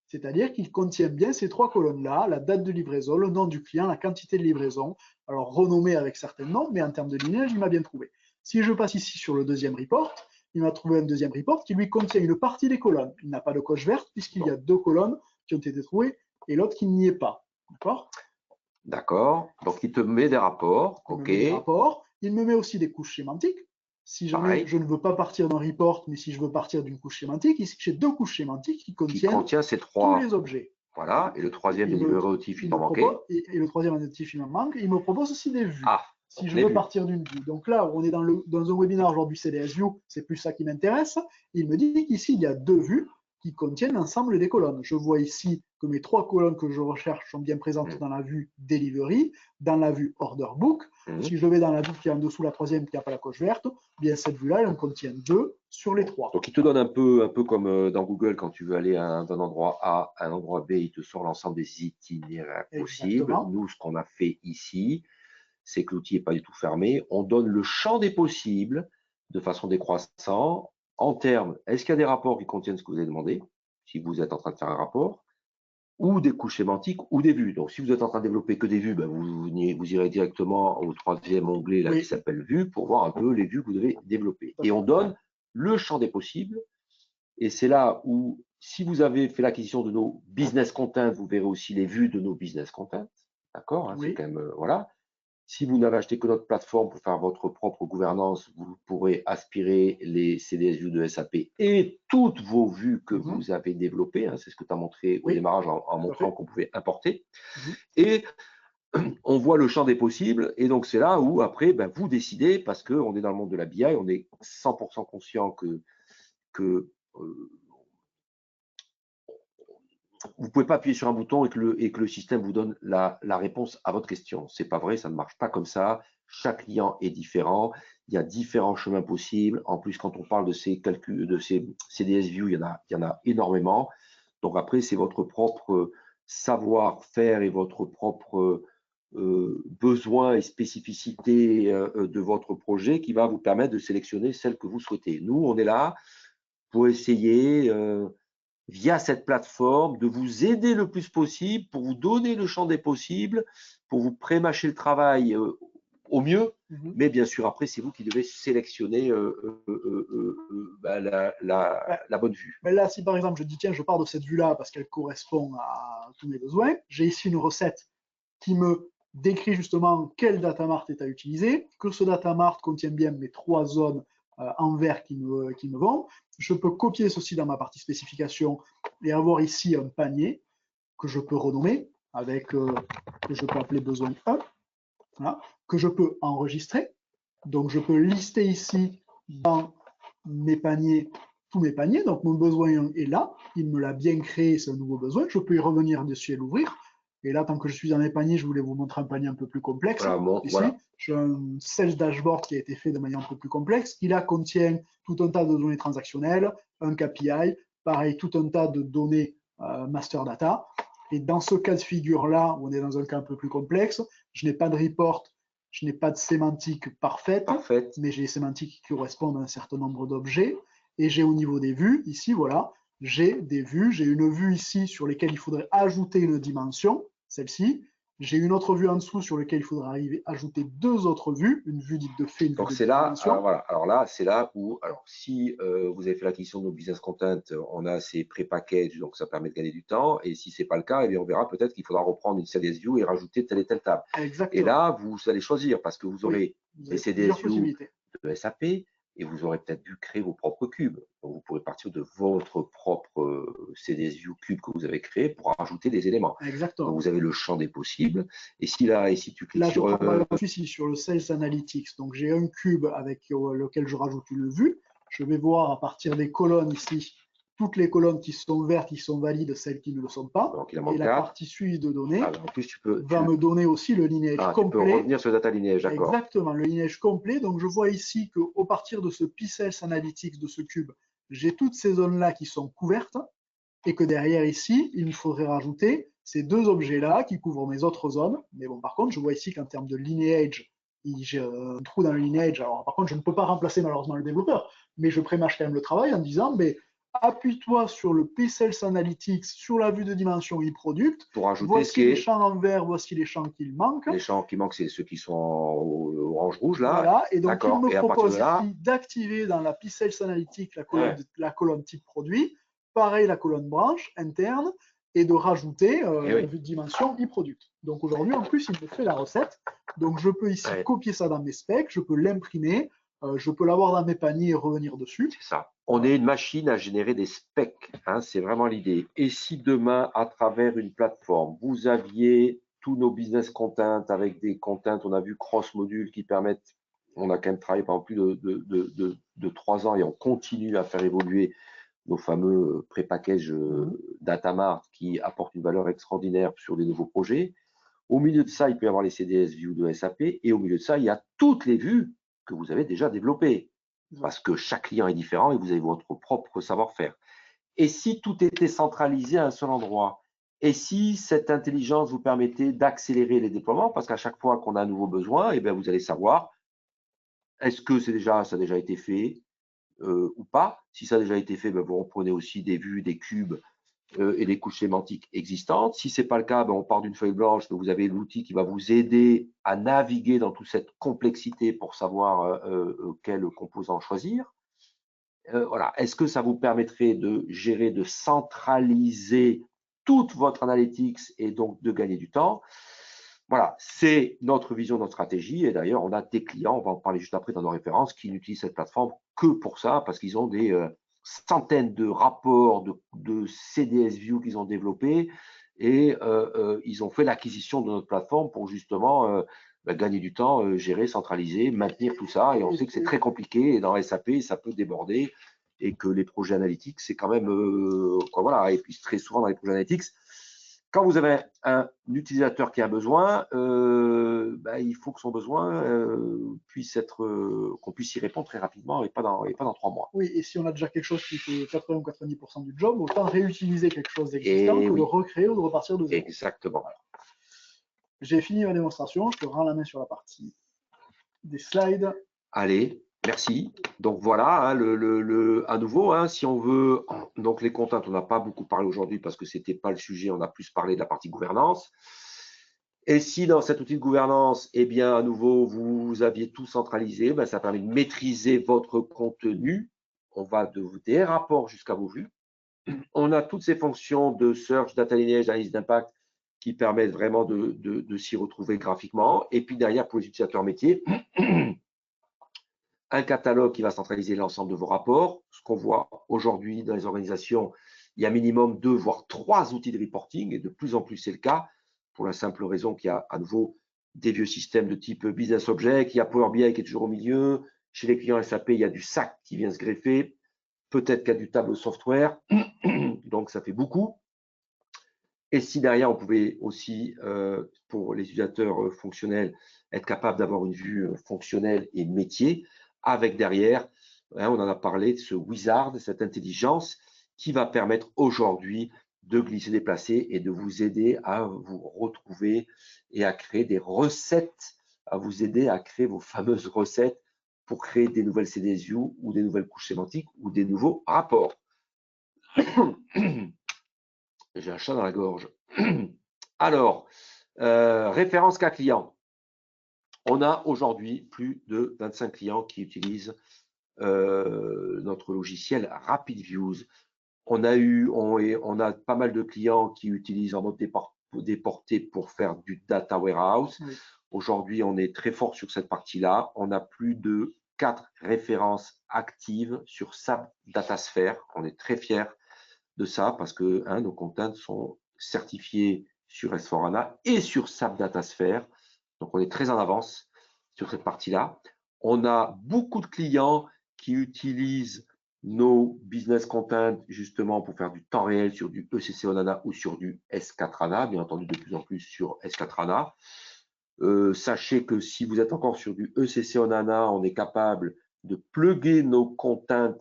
C'est-à-dire qu'il contient bien ces trois colonnes-là, la date de livraison, le nom du client, la quantité de livraison, alors renommé avec certains noms, mais en termes de lignage, il m'a bien trouvé. Si je passe ici sur le deuxième report, il m'a trouvé un deuxième report qui lui contient une partie des colonnes. Il n'a pas de coche verte puisqu'il y a deux colonnes qui ont été trouvées et l'autre qui n'y est pas. D'accord?
D'accord. Donc, il te met des rapports. OK.
Il me met aussi des couches sémantiques. Si jamais je ne veux pas partir d'un report, mais si je veux partir d'une couche sémantique, ici j'ai deux couches sémantiques qui contiennent tous les objets.
Voilà. Et le troisième numérotif, il m'en manquait.
Et le troisième notif, il m'en manque. Il me propose aussi des vues. Si je veux partir d'une vue. Donc là, on est dans un webinaire aujourd'hui CDS View, c'est plus ça qui m'intéresse. Il me dit qu'ici, il y a deux vues qui contiennent l'ensemble des colonnes. Je vois ici que mes trois colonnes que je recherche sont bien présentes dans la vue Delivery, dans la vue Order Book. Si je vais dans la vue qui est en dessous, la troisième qui n'a pas la coche verte, bien cette vue-là, elle en contient deux sur les trois.
Donc, il te donne un peu comme dans Google, quand tu veux aller d'un endroit A à un endroit B, il te sort l'ensemble des itinéraires possibles. Nous, ce qu'on a fait ici, c'est que l'outil n'est pas du tout fermé. On donne le champ des possibles de façon décroissante en termes, est-ce qu'il y a des rapports qui contiennent ce que vous avez demandé, si vous êtes en train de faire un rapport, ou des couches sémantiques ou des vues. Donc, si vous êtes en train de développer que des vues, ben vous irez directement au troisième onglet là, qui s'appelle vues pour voir un peu les vues que vous devez développer. Et on donne le champ des possibles. Et c'est là où, si vous avez fait l'acquisition de nos business contents, vous verrez aussi les vues de nos business contents. D'accord, c'est quand même, voilà. Si vous n'avez acheté que notre plateforme pour faire votre propre gouvernance, vous pourrez aspirer les CDS View de SAP et toutes vos vues que vous avez développées. C'est ce que tu as montré au démarrage en montrant qu'on pouvait importer. Et on voit le champ des possibles. Et donc, c'est là où, après, vous décidez, parce qu'on est dans le monde de la BI, on est 100% conscient que vous ne pouvez pas appuyer sur un bouton et que le système vous donne la réponse à votre question. Ce n'est pas vrai, ça ne marche pas comme ça. Chaque client est différent. Il y a différents chemins possibles. En plus, quand on parle de ces calculs, de ces CDS View, il y en a énormément. Donc après, c'est votre propre savoir-faire et votre propre besoin et spécificité de votre projet qui va vous permettre de sélectionner celle que vous souhaitez. Nous, on est là pour essayer via cette plateforme, de vous aider le plus possible, pour vous donner le champ des possibles, pour vous pré-mâcher le travail au mieux. Mais bien sûr, après, c'est vous qui devez sélectionner la bonne vue.
Mais là, si par exemple, je dis, tiens, je pars de cette vue-là parce qu'elle correspond à tous mes besoins, j'ai ici une recette qui me décrit justement quel data mart est à utiliser, que ce data mart contient bien mes trois zones en vert qui me vont. Je peux copier ceci dans ma partie spécification et avoir ici un panier que je peux renommer avec, que je peux appeler besoin 1, voilà, que je peux enregistrer. Donc, je peux lister ici dans mes paniers tous mes paniers. Donc, mon besoin est là. Il me l'a bien créé, c'est un nouveau besoin. Je peux y revenir dessus et l'ouvrir. Et là, tant que je suis dans mes paniers, je voulais vous montrer un panier un peu plus complexe.
Voilà, bon,
Ici,
voilà.
j'ai un sales dashboard qui a été fait de manière un peu plus complexe, qui là contient tout un tas de données transactionnelles, un KPI, pareil, tout un tas de données master data. Et dans ce cas de figure-là, on est dans un cas un peu plus complexe. Je n'ai pas de report, je n'ai pas de sémantique parfaite, mais j'ai des sémantiques qui correspondent à un certain nombre d'objets. Et j'ai au niveau des vues, ici, voilà, j'ai des vues. J'ai une vue ici sur lesquelles il faudrait ajouter une dimension, celle-ci. J'ai une autre vue en dessous sur laquelle il faudra ajouter deux autres vues, une vue dite de fait, une vue
Donc
de
c'est là,
dimension.
voilà. Alors là, c'est là où, alors si vous avez fait l'acquisition de nos business content, on a ces pré-packages, donc ça permet de gagner du temps. Et si c'est pas le cas, eh bien, on verra peut-être qu'il faudra reprendre une CDS View et rajouter telle et telle table.
Exactement.
Et là, vous allez choisir parce que vous aurez des CDS View de SAP et vous aurez peut-être dû créer vos propres cubes. Donc vous pourrez partir de votre propre CDS View cube que vous avez créé pour rajouter des éléments.
Exactement.
Donc vous avez le champ des possibles. Et si tu cliques
là,
sur.
Là, je prends ici sur le Sales Analytics. Donc j'ai un cube avec lequel je rajoute une vue. Je vais voir à partir des colonnes ici, toutes les colonnes qui sont vertes, qui sont valides, celles qui ne le sont pas.
Donc,
et la partie suivie de données
en plus,
va me donner aussi le linéage complet.
Tu peux revenir sur le data lineage, d'accord.
Exactement, le linéage complet. Donc je vois ici qu'au partir de ce P-Sales Analytics, de ce cube, j'ai toutes ces zones-là qui sont couvertes et que derrière ici, il me faudrait rajouter ces deux objets-là qui couvrent mes autres zones. Mais bon, par contre, je vois ici qu'en termes de lineage, j'ai un trou dans le lineage. Alors, par contre, je ne peux pas remplacer malheureusement le développeur, mais je prémâche quand même le travail en disant, mais appuie-toi sur le P-Sales Analytics, sur la vue de dimension e-product.
Pour ajouter
voici les champs en vert, voici les champs qu'il manque.
Les champs qui manquent, c'est ceux qui sont en orange-rouge, là.
Voilà, et donc il me propose ici d'activer dans la P-Sales Analytics la colonne type produit, pareil la colonne branche interne, et de rajouter la vue de dimension e-product. Donc aujourd'hui, en plus, il me fait la recette. Donc je peux ici copier ça dans mes specs, je peux l'imprimer, je peux l'avoir dans mes paniers et revenir dessus.
C'est ça. On est une machine à générer des specs, hein, c'est vraiment l'idée. Et si demain, à travers une plateforme, vous aviez tous nos business contents avec des contents, on a vu cross-modules qui permettent, on a quand même travaillé pendant plus de 3 ans et on continue à faire évoluer nos fameux pré-packages Datamart qui apportent une valeur extraordinaire sur des nouveaux projets. Au milieu de ça, il peut y avoir les CDS View de SAP et au milieu de ça, il y a toutes les vues que vous avez déjà développées parce que chaque client est différent et vous avez votre propre savoir-faire. Et si tout était centralisé à un seul endroit, et si cette intelligence vous permettait d'accélérer les déploiements, parce qu'à chaque fois qu'on a un nouveau besoin, eh bien, vous allez savoir est-ce que ça a déjà été fait ou pas. Si ça a déjà été fait, ben, vous reprenez aussi des vues, des cubes et des couches sémantiques existantes. Si ce n'est pas le cas, ben, on part d'une feuille blanche, vous avez l'outil qui va vous aider à naviguer dans toute cette complexité pour savoir quel composant choisir. Voilà. Est-ce que ça vous permettrait de gérer, de centraliser toute votre analytics et donc de gagner du temps? Voilà, c'est notre vision, notre stratégie. Et d'ailleurs, on a des clients, on va en parler juste après dans nos références, qui n'utilisent cette plateforme que pour ça, parce qu'ils ont des centaines de rapports, de CDS View qu'ils ont développés et ils ont fait l'acquisition de notre plateforme pour justement gagner du temps, gérer, centraliser, maintenir tout ça. Et on sait que c'est très compliqué et dans SAP, ça peut déborder et que les projets analytiques, c'est quand même voilà. Et puis très souvent dans les projets analytics, quand vous avez un utilisateur qui a besoin, il faut que son besoin puisse être, qu'on puisse y répondre très rapidement et pas dans 3 mois.
Oui, et si on a déjà quelque chose qui fait 80 ou 90% du job, autant réutiliser quelque chose d'existant que de recréer ou de repartir de zéro.
Exactement.
Voilà. J'ai fini ma démonstration, je te rends la main sur la partie des slides.
Allez, merci. Donc voilà, hein, à nouveau, hein, si on veut, donc les contents, on n'a pas beaucoup parlé aujourd'hui parce que ce n'était pas le sujet, on a plus parlé de la partie gouvernance. Et si dans cet outil de gouvernance, eh bien, à nouveau, vous aviez tout centralisé, ben, ça permet de maîtriser votre contenu. On va des rapports jusqu'à vos vues. On a toutes ces fonctions de search, data lineage, analyse d'impact qui permettent vraiment de s'y retrouver graphiquement. Et puis derrière, pour les utilisateurs métiers, un catalogue qui va centraliser l'ensemble de vos rapports. Ce qu'on voit aujourd'hui dans les organisations, il y a minimum 2 voire 3 outils de reporting et de plus en plus c'est le cas pour la simple raison qu'il y a à nouveau des vieux systèmes de type Business Object, il y a Power BI qui est toujours au milieu. Chez les clients SAP, il y a du SAC qui vient se greffer. peut-être qu'il y a du tableau software, donc ça fait beaucoup. Et si derrière, on pouvait aussi, pour les utilisateurs fonctionnels, être capable d'avoir une vue fonctionnelle et métier, avec derrière, hein, on en a parlé, de ce wizard, cette intelligence qui va permettre aujourd'hui de glisser, déplacer et de vous aider à vous retrouver et à créer des recettes, à vous aider à créer vos fameuses recettes pour créer des nouvelles CDS View ou des nouvelles couches sémantiques ou des nouveaux rapports. J'ai un chat dans la gorge. Alors, référence cas client. On a aujourd'hui plus de 25 clients qui utilisent notre logiciel RapidViews. On a pas mal de clients qui utilisent en mode déporté pour faire du data warehouse.
Oui.
Aujourd'hui, on est très fort sur cette partie-là. On a plus de 4 références actives sur SAP Datasphere. On est très fiers de ça parce que nos contents sont certifiés sur S4HANA et sur SAP Datasphere. Donc, on est très en avance sur cette partie-là. On a beaucoup de clients qui utilisent nos business content justement pour faire du temps réel sur du ECC HANA ou sur du S4HANA, bien entendu de plus en plus sur S4HANA. Sachez que si vous êtes encore sur du ECC HANA, on est capable de plugger nos contents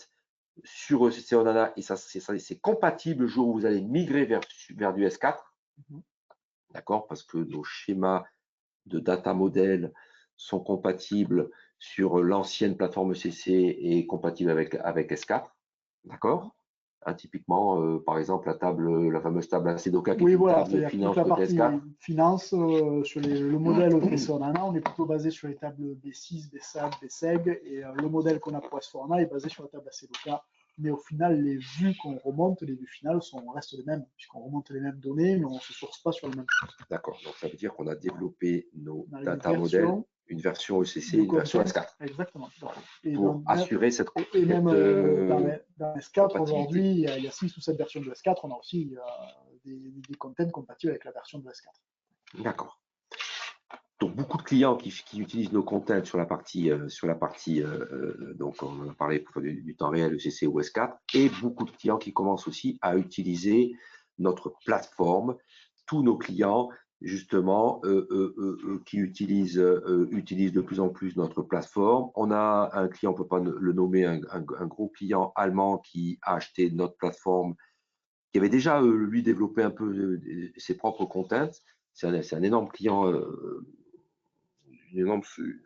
sur ECC HANA et ça c'est compatible le jour où vous allez migrer vers du S4. D'accord, parce que nos schémas de data model sont compatibles sur l'ancienne plateforme ECC et compatibles avec S4. D'accord, typiquement, par exemple, la fameuse table Acedoka qui est une table finance
toute la
côté
partie
S4.
finance sur le modèle ECC HANA, on est plutôt basé sur les tables B6, B7, BSEG et le modèle qu'on a pour S4HANA est basé sur la table Acedoka. Mais au final, les vues qu'on remonte, les vues finales restent les mêmes, puisqu'on remonte les mêmes données, mais on ne se source pas sur les mêmes choses.
D'accord, donc ça veut dire qu'on a développé nos data
modèles,
une version ECC, une version S4.
Exactement.
Pour assurer cette
et même dans S4, aujourd'hui, il y a 6 ou 7 versions de S4, on a aussi des contents compatibles avec la version de S4.
D'accord. Donc, beaucoup de clients qui utilisent nos contents sur la partie, donc on en a parlé pour du temps réel, ECC ou S4, et beaucoup de clients qui commencent aussi à utiliser notre plateforme. Tous nos clients, justement, qui utilisent de plus en plus notre plateforme. On a un client, on ne peut pas le nommer, un gros client allemand qui a acheté notre plateforme, qui avait déjà, lui, développé un peu ses propres contents. C'est un énorme client, une énorme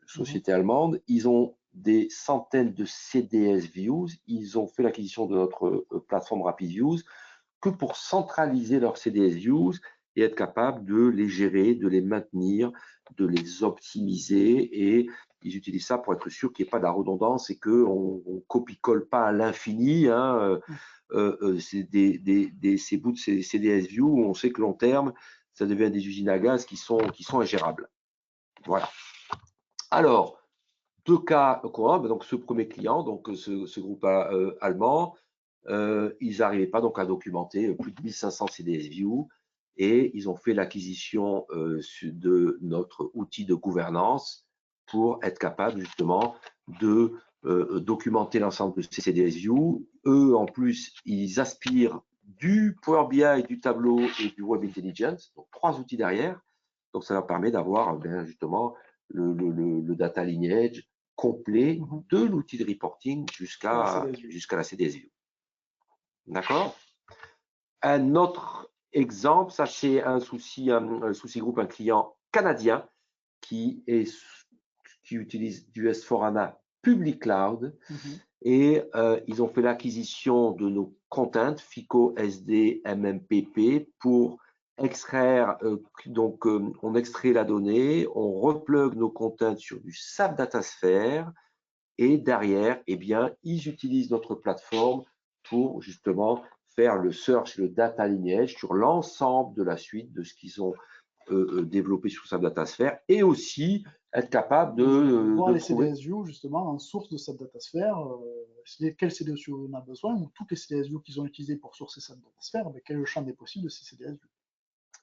société allemande. Ils ont des centaines de CDS Views. Ils ont fait l'acquisition de notre plateforme RapidViews que pour centraliser leurs CDS Views et être capable de les gérer, de les maintenir, de les optimiser. Et ils utilisent ça pour être sûr qu'il n'y ait pas de la redondance et qu'on ne copie-colle pas à l'infini. Ces bouts de CDS View où on sait que long terme, ça devient des usines à gaz qui sont ingérables. Voilà. Alors, 2 cas courants, donc ce premier client, donc ce groupe allemand, ils n'arrivaient pas donc à documenter plus de 1500 CDS View et ils ont fait l'acquisition de notre outil de gouvernance pour être capable justement de documenter l'ensemble de ces CDS View. Eux, en plus, ils aspirent du Power BI, du Tableau et du Web Intelligence, donc 3 outils derrière. Donc, ça leur permet d'avoir justement le data lineage complet de l'outil de reporting jusqu'à la CDS View. D'accord. Un autre exemple, ça c'est un souci groupe, un client canadien qui utilise du S4HANA Public Cloud et ils ont fait l'acquisition de nos contents FICO, SD, MMPP pour extraire, on extrait la donnée, on replug nos contents sur du SAP Datasphere et derrière, eh bien, ils utilisent notre plateforme pour justement faire le search, le data lineage sur l'ensemble de la suite de ce qu'ils ont développé sur SAP Datasphere et aussi être capable de
voir les
trouver
CDS View justement en source de SAP Datasphere. Quel CDS View on a besoin ou toutes les CDS View qu'ils ont utilisées pour sourcer SAP Datasphere, mais quel est le champ des possibles de ces CDS View.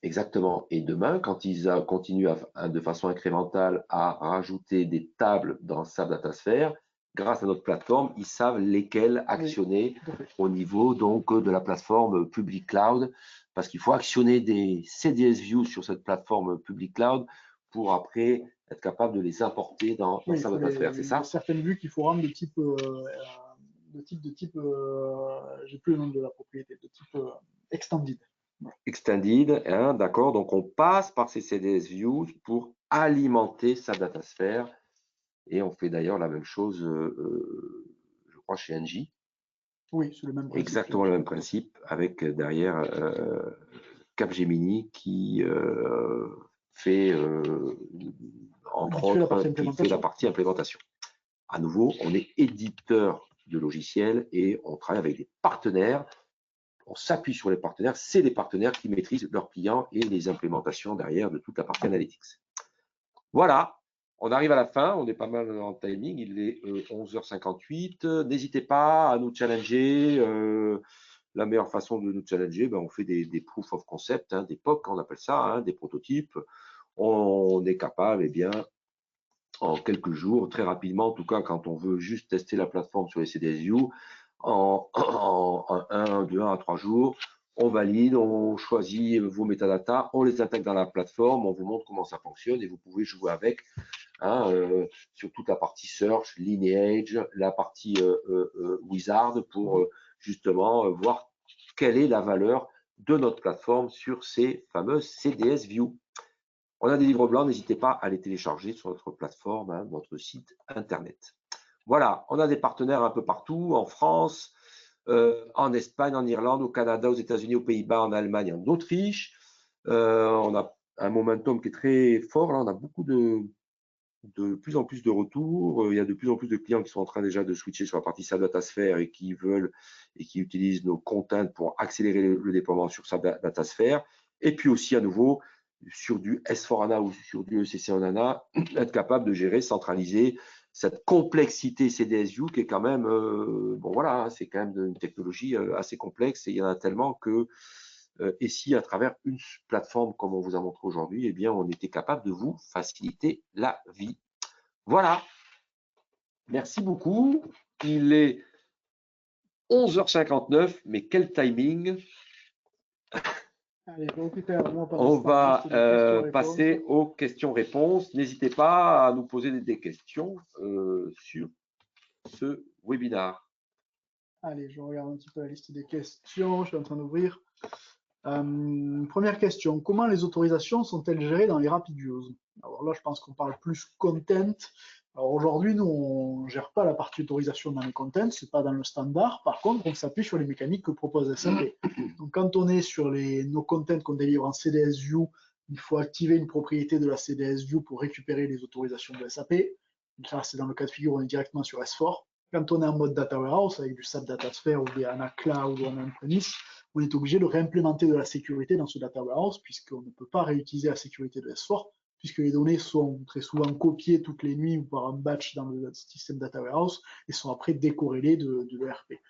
Exactement. Et demain, quand ils continuent de façon incrémentale à rajouter des tables dans SAP Datasphere, grâce à notre plateforme, ils savent lesquels actionner au niveau donc de la plateforme Public Cloud, parce qu'il faut actionner des CDS View sur cette plateforme Public Cloud pour après être capable de les importer dans sa DataSphere, c'est ça?
Il y a certaines vues qu'il faut rendre de type, j'ai plus le nom de la propriété, de type extended.
Extended, hein, d'accord. Donc on passe par ces CDS Views pour alimenter sa DataSphere. Et on fait d'ailleurs la même chose, je crois, chez Engie.
Oui, c'est le même principe.
Exactement le même principe, avec derrière Capgemini qui fait, entre autres, qui fait la partie implémentation. À nouveau, on est éditeur de logiciels et on travaille avec des partenaires. On s'appuie sur les partenaires. C'est les partenaires qui maîtrisent leurs clients et les implémentations derrière de toute la partie analytics. Voilà. On arrive à la fin, on est pas mal en timing, il est 11h58. N'hésitez pas à nous challenger. La meilleure façon de nous challenger, ben, on fait des proof of concept, hein, des POC, on appelle ça, hein, des prototypes. On est capable, eh bien, en quelques jours, très rapidement, en tout cas quand on veut juste tester la plateforme sur les CDSU, en 1 à 3 jours, on valide, on choisit vos métadatas, on les intègre dans la plateforme, on vous montre comment ça fonctionne et vous pouvez jouer avec. Hein, sur toute la partie search, lineage, la partie wizard pour justement voir quelle est la valeur de notre plateforme sur ces fameuses CDS View. On a des livres blancs, n'hésitez pas à les télécharger sur notre plateforme, hein, notre site internet. Voilà, on a des partenaires un peu partout, en France, en Espagne, en Irlande, au Canada, aux États-Unis, aux Pays-Bas, en Allemagne, en Autriche. On a un momentum qui est très fort, là, on a beaucoup de plus en plus de retours. Il y a de plus en plus de clients qui sont en train déjà de switcher sur la partie SAP DataSphere et qui veulent et qui utilisent nos contents pour accélérer le déploiement sur SAP DataSphere. Et puis aussi à nouveau sur du S4HANA ou sur du ECC en HANA, être capable de gérer, centraliser cette complexité CDSU qui est quand même, bon voilà, c'est quand même une technologie assez complexe et il y en a tellement que et si à travers une plateforme comme on vous a montré aujourd'hui, eh bien, on était capable de vous faciliter la vie. Voilà. Merci beaucoup. Il est 11h59, mais quel timing.
Allez,
on va passer aux questions-réponses. N'hésitez pas à nous poser des questions sur ce webinaire.
Allez, je regarde un petit peu la liste des questions. Je suis en train d'ouvrir. Première question, comment les autorisations sont-elles gérées dans les Rapid Use? Alors là, je pense qu'on parle plus content. Alors aujourd'hui, nous, on ne gère pas la partie autorisation dans les contents, ce n'est pas dans le standard. Par contre, on s'appuie sur les mécaniques que propose SAP. Donc quand on est sur nos contents qu'on délivre en CDS View, il faut activer une propriété de la CDS View pour récupérer les autorisations de SAP. Donc là, c'est dans le cas de figure, on est directement sur S4. Quand on est en mode Data Warehouse, avec du SAP DataSphere ou des HANA Cloud ou en on-premise, on est obligé de réimplémenter de la sécurité dans ce Data Warehouse, puisqu'on ne peut pas réutiliser la sécurité de S4, puisque les données sont très souvent copiées toutes les nuits ou par un batch dans le système Data Warehouse et sont après décorrélées de l'ERP.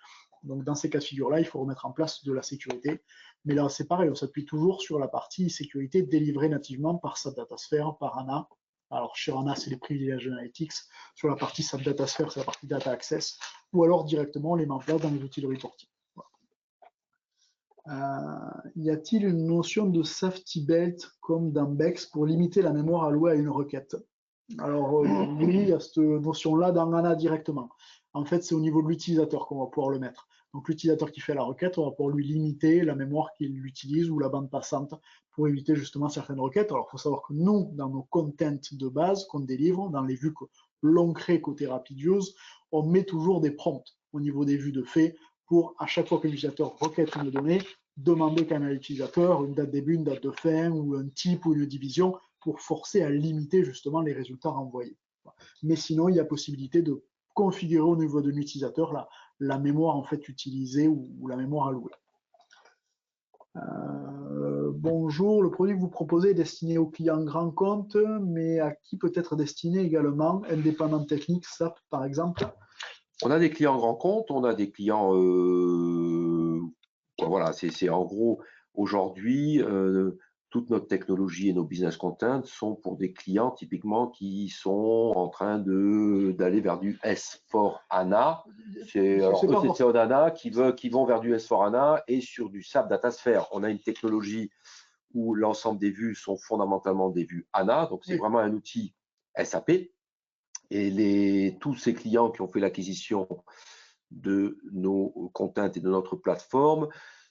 Donc dans ces cas de figure-là, il faut remettre en place de la sécurité. Mais là, c'est pareil, on s'appuie toujours sur la partie sécurité délivrée nativement par SAP DataSphere, par HANA. Alors chez HANA, c'est les privilèges analytics. Sur la partie SAP DataSphere, c'est la partie Data Access. Ou alors directement, on les met en place dans les outils de reporting. Y a-t-il une notion de safety belt comme dans Bex pour limiter la mémoire allouée à une requête? Alors oui, il y a cette notion-là dans HANA directement. En fait, c'est au niveau de l'utilisateur qu'on va pouvoir le mettre. Donc l'utilisateur qui fait la requête, on va pouvoir lui limiter la mémoire qu'il utilise ou la bande passante pour éviter justement certaines requêtes. Alors il faut savoir que nous, dans nos contents de base qu'on délivre, dans les vues que l'on crée côté Rapid Use, on met toujours des prompts au niveau des vues de fait pour, à chaque fois que l'utilisateur requête une donnée, demander quand même à l'utilisateur une date de début, une date de fin, ou un type ou une division, pour forcer à limiter justement les résultats renvoyés. Mais sinon, il y a possibilité de configurer au niveau de l'utilisateur la mémoire en fait utilisée ou la mémoire allouée. Bonjour, le produit que vous proposez est destiné aux clients grand compte, mais à qui peut être destiné également, indépendant technique, SAP par exemple?
On a des clients grand compte, on a des clients, voilà, c'est en gros aujourd'hui toute notre technologie et nos business content sont pour des clients typiquement qui sont en train d'aller vers du S4HANA. C'est ECC HANA qui vont vers du S4HANA et sur du SAP DataSphere. On a une technologie où l'ensemble des vues sont fondamentalement des vues HANA, donc c'est vraiment un outil SAP. Et tous ces clients qui ont fait l'acquisition de nos contents et de notre plateforme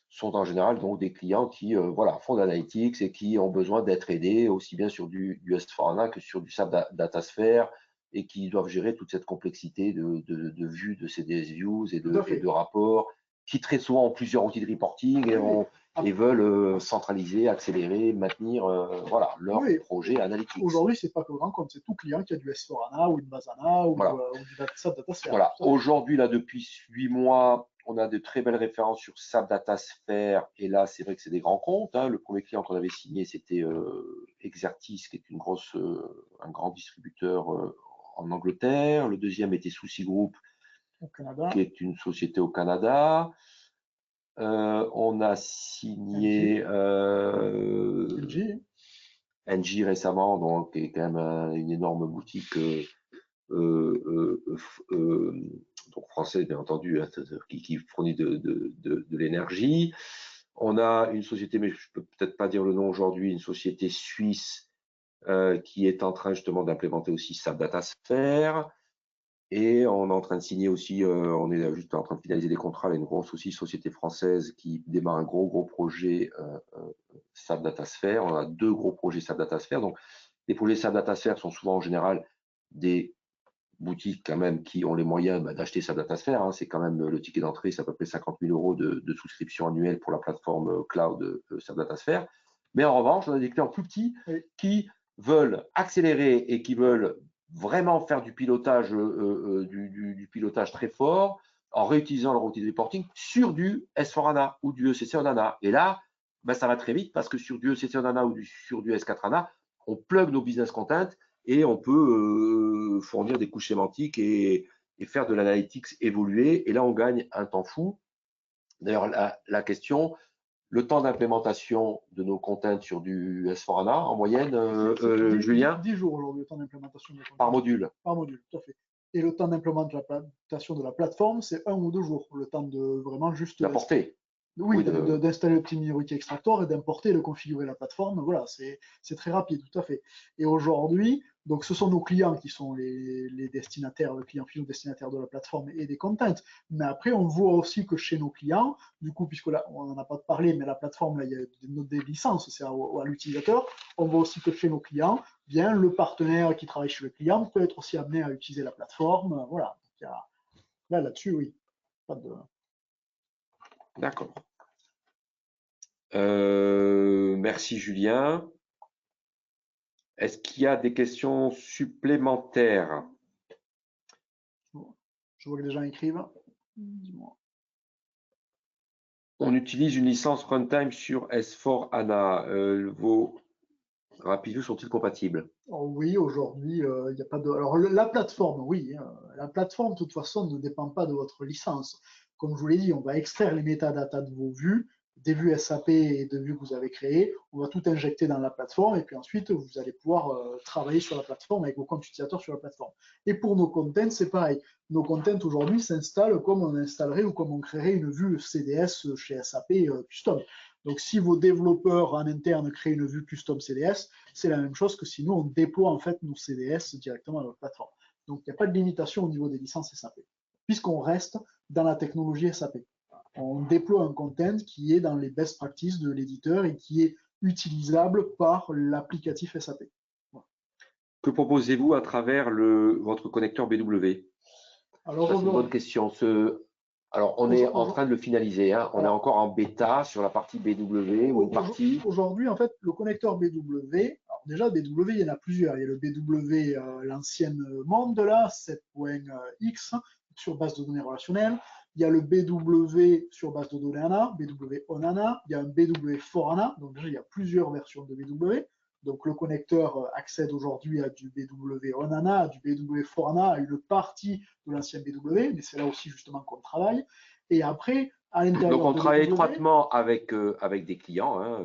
sont en général donc des clients qui font de l'analytics et qui ont besoin d'être aidés aussi bien sur du S4HANA que sur du SAP DataSphere et qui doivent gérer toute cette complexité de vues, de CDS views et de rapports qui très souvent ont plusieurs outils de reporting et veulent centraliser, accélérer, maintenir leur projet analytics.
Aujourd'hui, c'est pas que grand compte, c'est tout client qui a du S4HANA ou une base HANA ou du SAP DataSphere.
Voilà. Aujourd'hui, là, depuis 8 mois, on a de très belles références sur SAP DataSphere. Et là, c'est vrai que c'est des grands comptes. Hein. Le premier client qu'on avait signé, c'était Exertis, qui est un grand distributeur en Angleterre. Le deuxième était Souci Group, qui est une société au Canada. On a signé NG récemment, donc, qui est quand même une énorme boutique donc français bien entendu, hein, qui fournit de l'énergie. On a une société, mais je peux peut-être pas dire le nom aujourd'hui, une société suisse qui est en train justement d'implémenter aussi SAP DataSphere. Et on est en train de signer aussi, on est juste en train de finaliser des contrats avec une grosse aussi société française qui démarre un gros projet SAP DataSphere. On a 2 gros projets SAP DataSphere. Donc, les projets SAP DataSphere sont souvent en général des boutiques quand même qui ont les moyens d'acheter SAP DataSphere. Hein. C'est quand même le ticket d'entrée, c'est à peu près 50 000 € de souscription annuelle pour la plateforme cloud SAP DataSphere. Mais en revanche, on a des clients plus petits qui veulent accélérer et qui veulent vraiment faire du pilotage, du pilotage très fort en réutilisant leur outil de reporting sur du S4HANA ou du ECC HANA. Et là, ça va très vite parce que sur du ECC HANA ou sur du S4HANA, on plug nos business content et on peut fournir des couches sémantiques et faire de l'analytics évoluer. Et là, on gagne un temps fou. D'ailleurs, la question, le temps d'implémentation de nos contents sur du S4HANA, en moyenne, Julien
10 jours aujourd'hui, le temps d'implémentation.
Par module.
Par module, tout à fait. Et le temps d'implémentation de la plateforme, c'est 1 ou 2 jours. Le temps de vraiment juste…
D'apporter.
Oui, d'installer le petit Minority Extractor et d'importer et de configurer la plateforme. Voilà, c'est très rapide, tout à fait. Et aujourd'hui, donc ce sont nos clients qui sont les destinataires, le client finaux destinataire de la plateforme et des contents. Mais après, on voit aussi que chez nos clients, du coup, puisque là, on n'en a pas parlé, mais la plateforme, là, il y a des licences, c'est à l'utilisateur. On voit aussi que chez nos clients, bien, le partenaire qui travaille chez le client peut être aussi amené à utiliser la plateforme. Voilà. Là-dessus, oui. Pas de…
D'accord. Merci Julien. Est-ce qu'il y a des questions supplémentaires?
Je vois que les gens écrivent. Dis-moi.
On utilise une licence runtime sur S4HANA. Vos RapidView sont-ils compatibles?
Oui, aujourd'hui, il n'y a pas de… Alors, la plateforme, oui. La plateforme, de toute façon, ne dépend pas de votre licence. Comme je vous l'ai dit, on va extraire les métadatas de vos vues, des vues SAP et de vues que vous avez créées. On va tout injecter dans la plateforme et puis ensuite, vous allez pouvoir travailler sur la plateforme avec vos comptes utilisateurs sur la plateforme. Et pour nos contents, c'est pareil. Nos contents aujourd'hui s'installent comme on installerait ou comme on créerait une vue CDS chez SAP Custom. Donc, si vos développeurs en interne créent une vue Custom CDS, c'est la même chose que si nous, on déploie en fait nos CDS directement à notre plateforme. Donc, il n'y a pas de limitation au niveau des licences SAP, puisqu'on reste dans la technologie SAP. On déploie un content qui est dans les best practices de l'éditeur et qui est utilisable par l'applicatif SAP.
Voilà. Que proposez-vous à travers votre connecteur BW? Alors, c'est une bonne question. Alors, on est en train de le finaliser. Hein. On est encore en bêta sur la partie BW ou une partie.
Aujourd'hui, en fait, le connecteur BW, alors déjà, BW, il y en a plusieurs. Il y a le BW, l'ancienne monde, là, 7.x, sur base de données relationnelles. Il y a le BW sur base de données ANA, BW on ANA. Il y a un BW for ANA. Donc, déjà, il y a plusieurs versions de BW. Donc, le connecteur accède aujourd'hui à du BW on ANA, à du BW for ANA, à une partie de l'ancien BW, mais c'est là aussi justement qu'on travaille. Et après, à l'intérieur.
Donc, on
de
travaille
BW.
étroitement avec des clients, hein,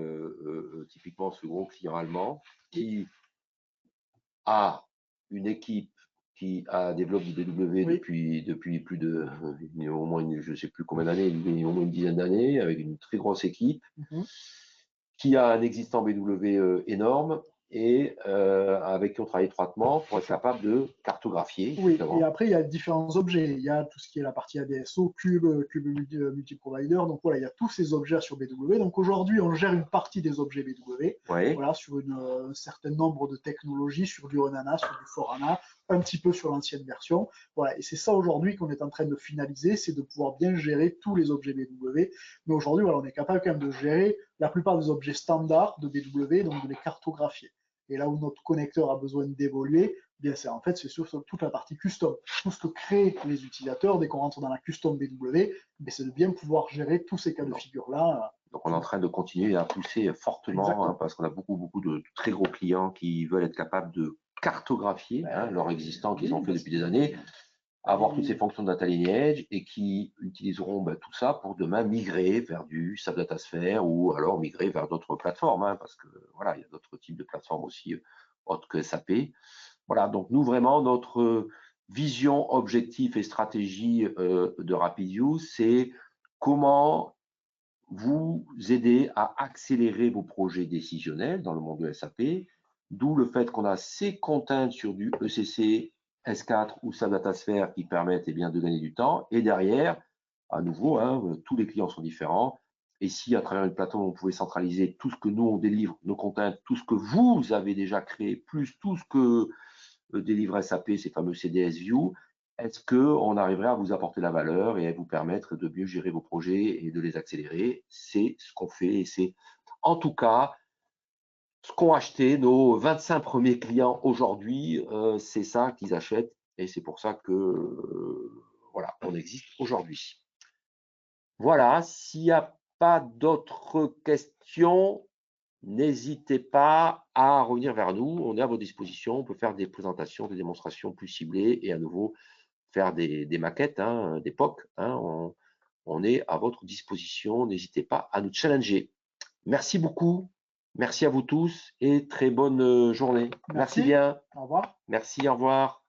typiquement ce gros client allemand, qui a une équipe qui développe du BW depuis plus de, au moins, je ne sais plus combien d'années, au moins une dizaine d'années, avec une très grosse équipe, qui a un existant BW énorme et avec qui on travaille étroitement pour être capable de cartographier.
Oui, et après, il y a différents objets. Il y a tout ce qui est la partie ADSO, Cube Multi-Provider. Donc voilà, il y a tous ces objets sur BW. Donc aujourd'hui, on gère une partie des objets BW, voilà, sur un certain nombre de technologies, sur du Onana, sur du Forana, un petit peu sur l'ancienne version. Voilà, et c'est ça aujourd'hui qu'on est en train de finaliser, c'est de pouvoir bien gérer tous les objets BW. Mais aujourd'hui, voilà, on est capable quand même de gérer la plupart des objets standards de BW, donc de les cartographier. Et là où notre connecteur a besoin d'évoluer, bien c'est en fait c'est sur toute la partie custom. Tout ce que créent les utilisateurs dès qu'on rentre dans la custom BW, c'est de bien pouvoir gérer tous ces cas de figure-là.
Donc on est en train de continuer à pousser fortement hein, parce qu'on a beaucoup de très gros clients qui veulent être capables de cartographier leur existant qu'ils ont fait depuis des années, avoir toutes ces fonctions de data lineage et qui utiliseront tout ça pour demain migrer vers du SAP Datasphere ou alors migrer vers d'autres plateformes hein, parce que voilà, il y a d'autres types de plateformes aussi autres que SAP. Voilà, donc nous vraiment notre vision, objectif et stratégie de RapidView, c'est comment vous aider à accélérer vos projets décisionnels dans le monde de SAP, d'où le fait qu'on a ces contents sur du ECC, S4 ou SAP Datasphere qui permettent bien, de gagner du temps. Et derrière, à nouveau, hein, tous les clients sont différents. Et si à travers une plateforme, on pouvait centraliser tout ce que nous, on délivre, nos contents, tout ce que vous avez déjà créé, plus tout ce que délivre SAP, ces fameux CDS View, est-ce qu'on arriverait à vous apporter la valeur et à vous permettre de mieux gérer vos projets et de les accélérer? C'est ce qu'on fait et c'est en tout cas ce qu'ont acheté nos 25 premiers clients aujourd'hui. C'est ça qu'ils achètent et c'est pour ça que voilà, on existe aujourd'hui. Voilà, s'il n'y a pas d'autres questions, n'hésitez pas à revenir vers nous. On est à votre disposition. On peut faire des présentations, des démonstrations plus ciblées et à nouveau faire des maquettes, hein, des POC. Hein, on est à votre disposition. N'hésitez pas à nous challenger. Merci beaucoup. Merci à vous tous et très bonne journée. Merci bien.
Au revoir.
Merci, au revoir.